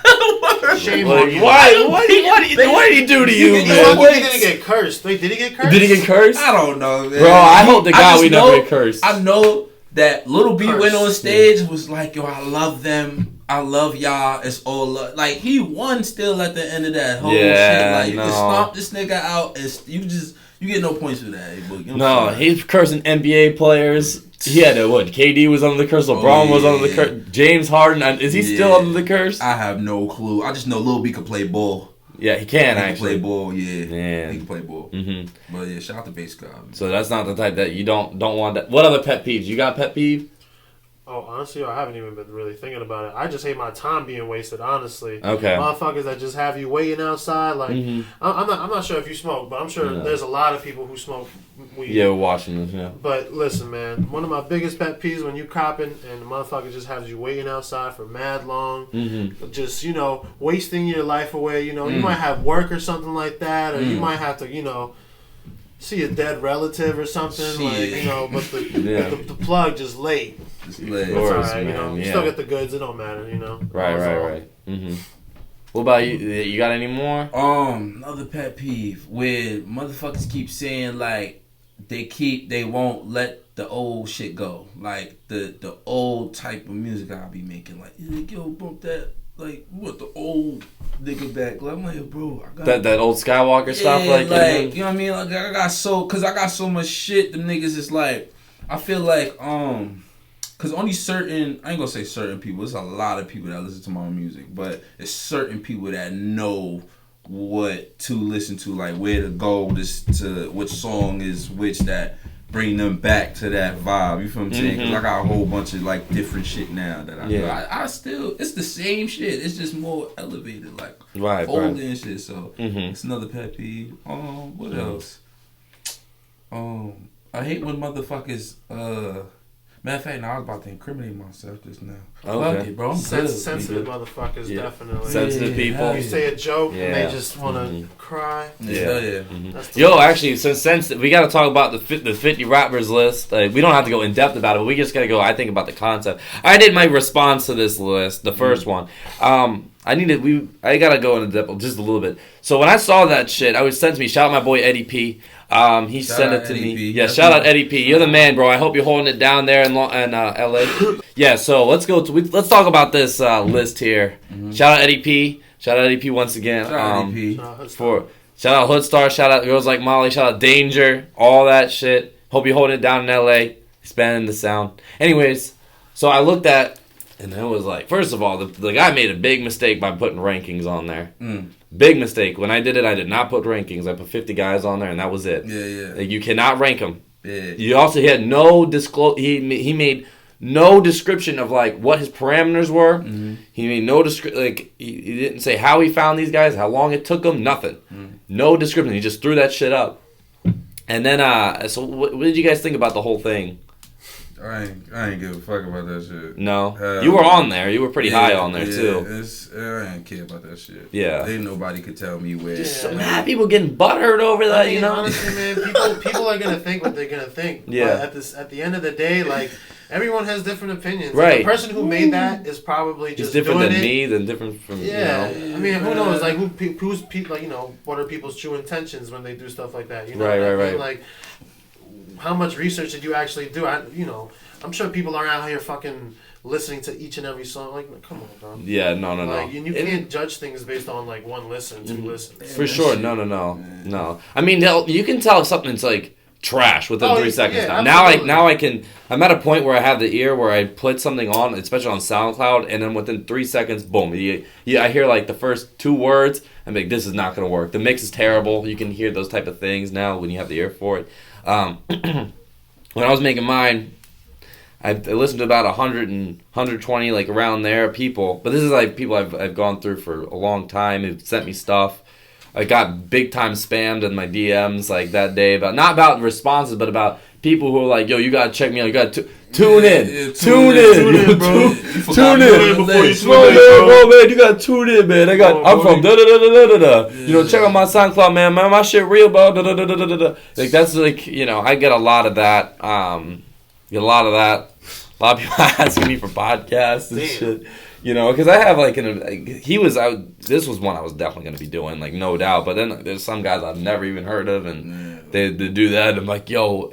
Shame on you. Why? What did he do to you? He didn't get cursed. Wait, did he get cursed? Did he get cursed? I don't know, man. Bro, I hope to God we never get cursed. I know that Little B went on stage and was like, yo, I love them. I love y'all. It's all love. Like, he won still at the end of that whole shit. Like, you can stomp this nigga out. You get no points for that, Boogie. No, he's cursing NBA players. He had KD was under the curse. LeBron was under the curse. James Harden. Is he still under the curse? I have no clue. I just know Lil B could play ball. Yeah, he can actually. He can play ball, yeah. Man. He can play ball. Mm-hmm. But yeah, shout out to Bass God. So that's not the type that you don't want that. What other pet peeves? You got pet peeve? Oh, honestly, I haven't even been really thinking about it. I just hate my time being wasted, honestly. Okay. Motherfuckers that just have you waiting outside. Like, I'm not sure if you smoke, but I'm sure there's a lot of people who smoke weed. Yeah, we're watching this, yeah. But listen, man, one of my biggest pet peeves when you copping and the motherfucker just has you waiting outside for mad long. Just, wasting your life away. You might have work or something like that, or you might have to, see a dead relative or something. Like, but the plug just late. It's alright, you still get the goods. It don't matter, Right. What about you? You got any more? Another pet peeve where motherfuckers keep saying like they won't let the old shit go, like the old type of music I be making. Like, yo, bump that. Like, what, the old nigga back? Like, I'm like, bro, I got that old Skywalker stuff, like you know what I mean? Like, I got so much shit. The niggas is like, I feel like cause only certain, I ain't gonna say certain people. There's a lot of people that listen to my music, but it's certain people that know what to listen to, like where to go, to which song is which that bring them back to that vibe. You feel what I'm saying? Cause I got a whole bunch of like different shit now that I still, it's the same shit. It's just more elevated, like older and shit. So it's another pet peeve. What else? I hate when motherfuckers. Matter of fact, I was about to incriminate myself just now. Okay. Fuck it, bro. Sensitive motherfuckers, definitely. Sensitive people. You say a joke and they just want to cry. Yo, actually, since we got to talk about the 50 rappers list. We don't have to go in depth about it, but we just got to go. I think about the concept. I did my response to this list, the first one. I gotta go into depth just a little bit. So when I saw that shit, I was sent to me. Shout out my boy Eddie P. He sent it to me. Yeah, shout out Eddie P. You're the man, bro. I hope you're holding it down there in LA. Yeah, so let's talk about this list here. Shout out Eddie P. Shout out Eddie P once again. Shout out Eddie P. Shout out Hoodstar. Shout out Girls Like Molly. Shout out Danger. All that shit. Hope you're holding it down in LA. Expanding the sound. Anyways, so I looked at And then it was like, first of all, the guy made a big mistake by putting rankings on there. Big mistake. When I did it, I did not put rankings. I put 50 guys on there, and that was it. Yeah. Like, you cannot rank them. Yeah. You also, he had no he made no description of, like, what his parameters were. He made no he didn't say how he found these guys, how long it took him, nothing. No description. He just threw that shit up. And then, so what did you guys think about the whole thing? I ain't give a fuck about that shit. No, you were on there. You were pretty high on there too. I ain't care about that shit. Yeah, ain't nobody could tell me where. Just so mad people getting butthurt over that. You know, honestly, man, people are gonna think what they're gonna think. Yeah. But at the end of the day, like, everyone has different opinions. Right. Like, the person who made that is probably just different doing than it. me, than different from Yeah. You know? I mean, who knows? Like, who's people? Like, you know, what are people's true intentions when they do stuff like that? You know, Right. Like, how much research did you actually do? I'm sure people aren't out here fucking listening to each and every song. Like, come on, bro. Yeah, no. Like, you can't judge things based on, like, one listen, two listens. For sure, no. I mean, you can tell if something's like trash within 3 seconds. Yeah, now I can. I'm at a point where I have the ear where I put something on, especially on SoundCloud, and then within 3 seconds, boom. I hear like the first 2 words. I'm like, this is not gonna work. The mix is terrible. You can hear those type of things now when you have the ear for it. When I was making mine, I listened to about 100 and 120, like around there, people. But this is like people I've gone through for a long time who've sent me stuff. I got big time spammed in my DMs like that day, not about responses, but about people who are like, yo, you gotta check me out. You gotta tune in. Tune in, bro. Tune in before you tune in, bro. Man, you gotta tune in, man. I'm from da da da da da da. You know, check out my SoundCloud, man. My shit real, bro. Da da da da da da. Like, that's like, you know, I get a lot of that. A lot of people asking me for podcasts and shit. You know, because I have like this was one I was definitely going to be doing, like, no doubt. But then there's some guys I've never even heard of, and they do that. And I'm like, yo.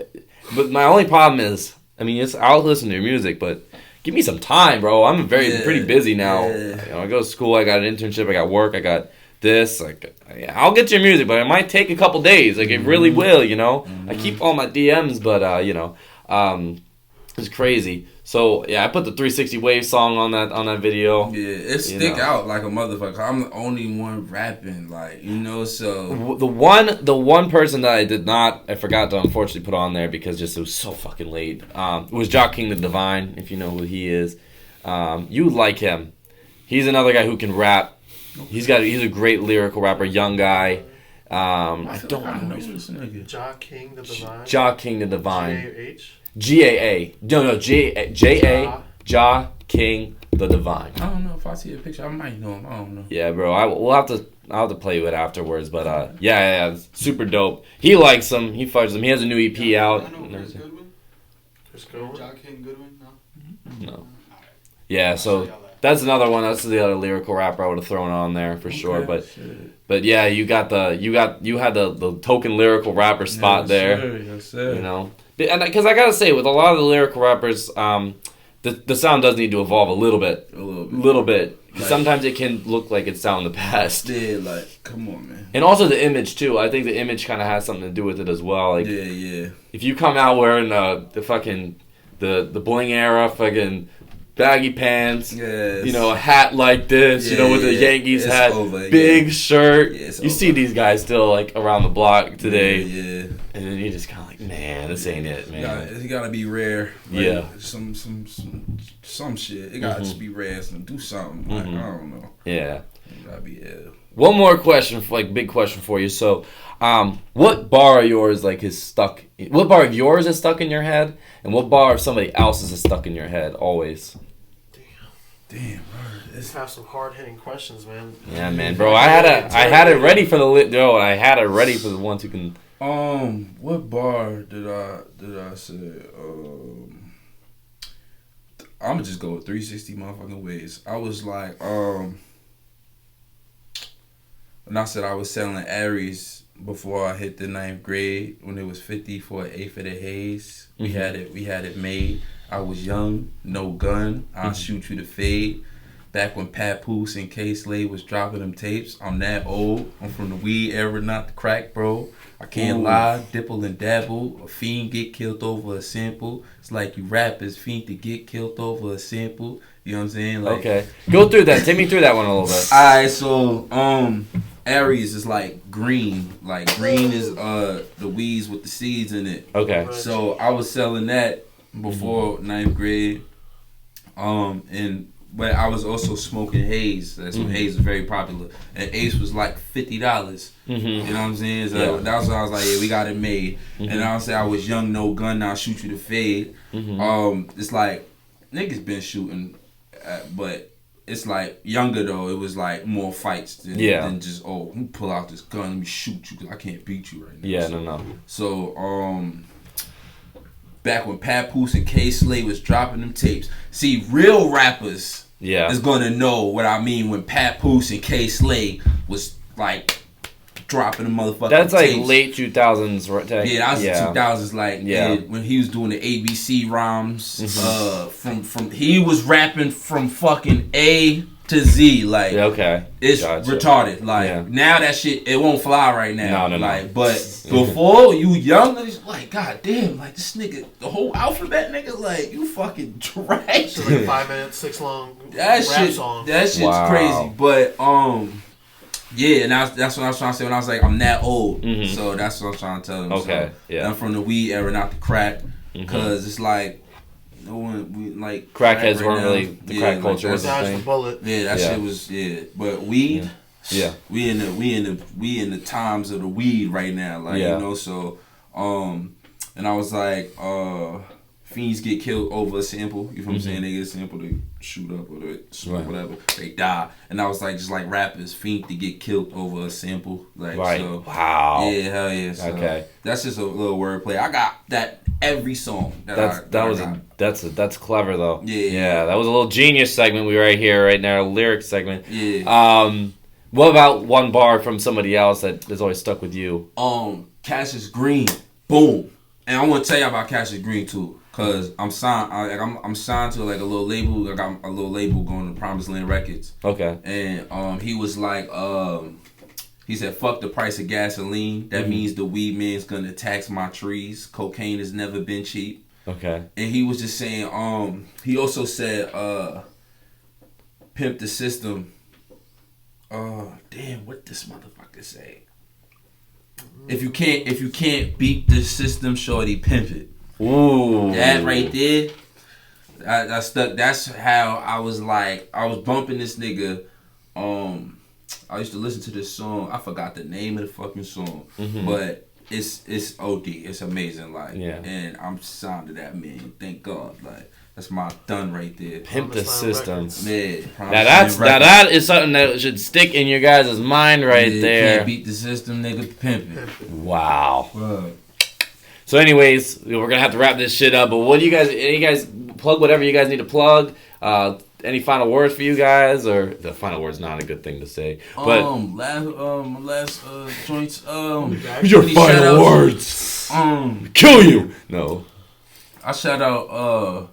But my only problem is, I mean, I'll listen to your music, but give me some time, bro. I'm pretty busy now. You know, I go to school, I got an internship, I got work, I got this. Like, I'll get to your music, but it might take a couple days. Like, it really will, you know. I keep all my DMs, but, you know, it's crazy. So yeah, I put the 360 Wave song on that video. Yeah, it stick out like a motherfucker. I'm the only one rapping, like, you know. So the one person that I forgot to unfortunately put on there because just it was so fucking late. Was Jock King the Divine, if you know who he is. You like him. He's another guy who can rap. He's a great lyrical rapper, young guy. I don't know. Jock King the Divine. Jock King the Divine. G-A-H? G-A-A. No, J-A. Ja King the Divine. I don't know if I see a picture. I might know him. I don't know. Yeah, bro. I'll have to play it afterwards. But yeah, it's super dope. He likes him. He fudges him. He has a new EP out. I know Chris Goodwin. Chris Goodwin? Ja King Goodwin? No. No. Yeah, so that's another one. That's the other lyrical rapper I would have thrown on there for sure. But yeah, you had the token lyrical rapper spot there. Yes, sir. You know. And because I gotta say, with a lot of the lyrical rappers, the sound does need to evolve a little bit. Like, sometimes it can look like it's sound the past. Yeah, like, come on, man. And also the image too. I think the image kind of has something to do with it as well. Like, yeah. If you come out wearing the fucking the bling era fucking baggy pants, you know, a hat like this, you know, with the Yankees hat, big shirt. You see these guys still like around the block today, and then you just kind of like, man, this ain't it, man. It gotta be rare. Like, yeah, some shit. It gotta just be rare. Do something. Like, I don't know. Yeah, it gotta be ill. One more question, big question for you. So, what bar of yours is stuck? What bar of yours is stuck in your head, and what bar of somebody else's is stuck in your head always? Damn, bro. Let's have some hard hitting questions, man. Yeah, man, bro. I had it ready for the I had it ready for the ones who can. What bar did I say? I'm gonna just go with 360 motherfucking ways. I was like, when I said I was selling Aries before I hit the 9th grade, when it was 50 for an 8th for the haze. We had it made. I was young, no gun. I'll shoot you to fade. Back when Papoose and K-Slade was dropping them tapes. I'm that old. I'm from the weed era, not the crack, bro. I can't lie, dipple and dabble. A fiend get killed over a sample. It's like you rappers fiend to get killed over a sample. You know what I'm saying? Like, okay. Go through that. Take me through that one a little bit. Alright, so Aries is like green. Like green is the weeds with the seeds in it. Okay. So I was selling that before ninth grade. But I was also smoking haze. That's when haze was very popular. And Ace was like $50. You know what I'm saying? So that's why I was like, yeah, we got it made. And I say I was young, no gun, now shoot you to fade. It's like niggas been shooting, but it's like younger though. It was like more fights than just let me pull out this gun, let me shoot you because I can't beat you right now. Yeah, so, no. So back when Papoose and K-Slade was dropping them tapes. See, real rappers is gonna know what I mean when Papoose and K-Slade was like dropping the motherfucking That's like tapes. late 2000s, right? Yeah, that was the 2000s. Like when he was doing the ABC rhymes. From he was rapping from fucking A to Z. Like it's retarded. Like now that shit it won't fly right now. No. Like but before you young, it's like god damn, like this nigga, the whole alphabet nigga, like you fucking trash. Like a 5 minute, 6 long that rap song. That shit's crazy. But yeah, and that's what I was trying to say when I was like, I'm that old. So that's what I'm trying to tell them. Okay, so, I'm from the weed era, not the crack. Because it's like, no one, like... Crackheads weren't really... The crack culture was the thing. Yeah, that shit was... Yeah. But weed... Yeah. We in the times of the weed right now. Like, you know, so... And I was like, fiends get killed over a sample. You know what I'm saying? They get a sample, they shoot up or they smoke whatever. They die. And I was like, just like rappers, fiend to get killed over a sample. Like, so, wow. Yeah, hell yeah. So that's just a little wordplay. I got that every song. That's clever though. Yeah. That was a little genius segment we right here right now, lyric segment. Yeah. What about one bar from somebody else that has always stuck with you? Cassius Green. Boom. And I want to tell you about Cassius Green too. Cause I'm signed. I'm signed to like a little label. I got a little label going to Promised Land Records. Okay. And he was like, he said, "Fuck the price of gasoline. That means the weed man's gonna tax my trees. Cocaine has never been cheap." Okay. And he was just saying. He also said, "Pimp the system." Damn, what this motherfucker say? If you can't beat the system, shorty, pimp it. Ooh, that right there, I stuck. That's how I was like, I was bumping this nigga. I used to listen to this song. I forgot the name of the fucking song, but it's OD. It's amazing. Like, and I'm signed to that man. Thank God. Like, that's my done right there. Pimp the system. Yeah. Now that is something that should stick in your guys' mind right there. Can't beat the system, nigga. Pimp it. Wow. So anyways, we're gonna have to wrap this shit up. But what do you guys plug whatever you guys need to plug? Any final words for you guys, or the final word's not a good thing to say? But last joints. Your final words. Kill you. No. I shout out.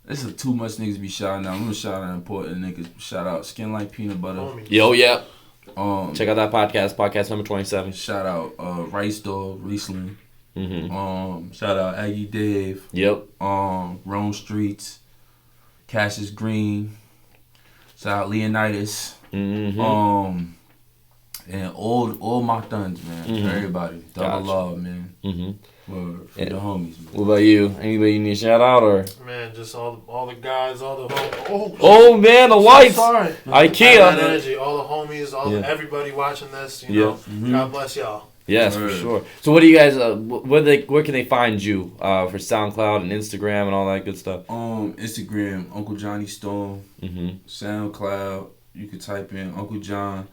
This is too much niggas be shouting out. I'm gonna shout out important niggas. Shout out Skin Like Peanut Butter. Yo, yeah. Check out that podcast number 27. Shout out Rice Dog, Riesling. Shout out Aggie Dave. Yep. Rome Streets. Cassius Green. Shout out Leonidas. And all my thuns, man. Everybody. Double love, man. For the homies, man. What about you? Anybody you need to shout out, or? Man, just all the guys, all the oh man, the lights. Sorry. IKEA. Energy, all the homies, everybody watching this. You know, God bless y'all. Yes, for sure. So, what do you guys? Where can they find you for SoundCloud and Instagram and all that good stuff? Instagram, Uncle Johnny Storm. SoundCloud, you could type in Uncle John.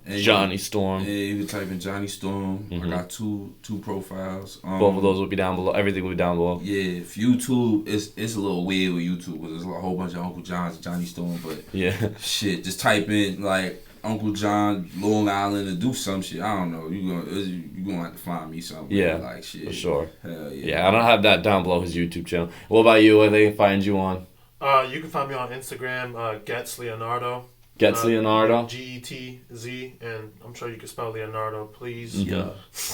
Johnny Storm. Yeah, you can type in Johnny Storm. I got two profiles. Both of those will be down below. Everything will be down below. Yeah, if YouTube, it's a little weird with YouTube because there's a whole bunch of Uncle Johns and Johnny Storm. But shit, just type in like Uncle John, Long Island, and do some shit. I don't know. You gonna have to find me something. Yeah, like shit for sure. Hell yeah. Yeah, I don't have that down below his YouTube channel. What about you? Where they find you on? You can find me on Instagram, Gets Leonardo. Gets Leonardo. GETZ, and I'm sure you can spell Leonardo, please. Yeah.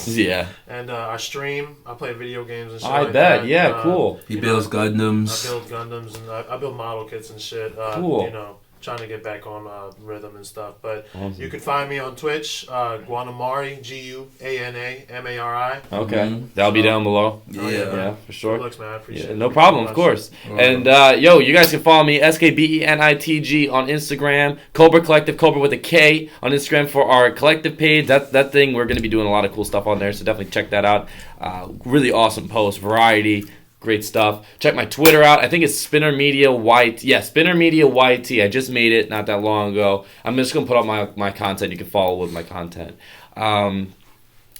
Yeah. And I stream. I play video games and shit. I like bet. that. Yeah. Cool. He builds Gundams. I build Gundams and I build model kits and shit. Cool. You know, trying to get back on rhythm and stuff. But Awesome. you can find me on Twitch, Guanamari, Guanamari. Okay. That'll be down below. Yeah. Yeah, for sure. Looks, man. I appreciate Yeah, it. no problem, of course. And you guys can follow me SKBENITG on Instagram, Cobra Collective, Cobra with a K on Instagram for our collective page. That thing, we're going to be doing a lot of cool stuff on there, so definitely check that out. Really awesome post, variety, great stuff. Check my Twitter out. I think it's Spinner Media YT. Yeah, Spinner Media YT. I just made it not that long ago. I'm just going to put up my content. You can follow with my content.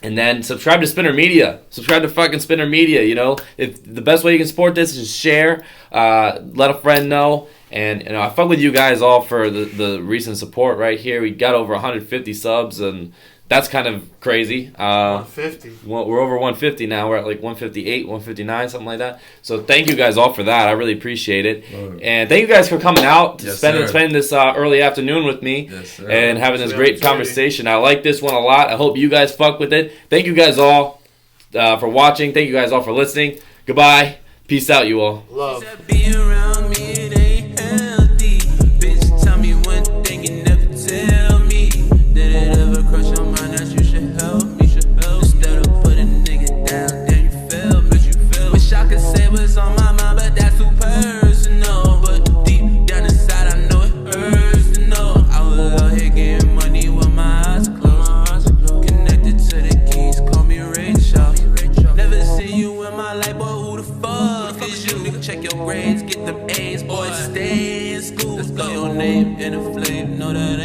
And then subscribe to Spinner Media. Subscribe to fucking Spinner Media, you know. If the best way you can support this is share, let a friend know. And I fuck with you guys all for the recent support right here. We got over 150 subs, and that's kind of crazy. 150. Well, we're over 150 now. We're at like 158, 159, something like that. So thank you guys all for that. I really appreciate it. And thank you guys for coming out, spending this early afternoon with me, and having this great conversation. I like this one a lot. I hope you guys fuck with it. Thank you guys all for watching. Thank you guys all for listening. Goodbye. Peace out, you all. Love. Be around me, it ain't healthy. Bitch, tell me one thing you never tell me. Did it ever cross your mind that you should help me? Instead of putting a nigga down, then you feel me. Wish I could say what's on my mind, but that's too personal. But deep down inside, I know it hurts to know I was out here getting money with my eyes closed. Connected to the keys, call me Rachel. Never seen you in my life, boy, who the fuck is you? Check your grades, get them A's, boy, stay in school. Spell your name in a flame, know that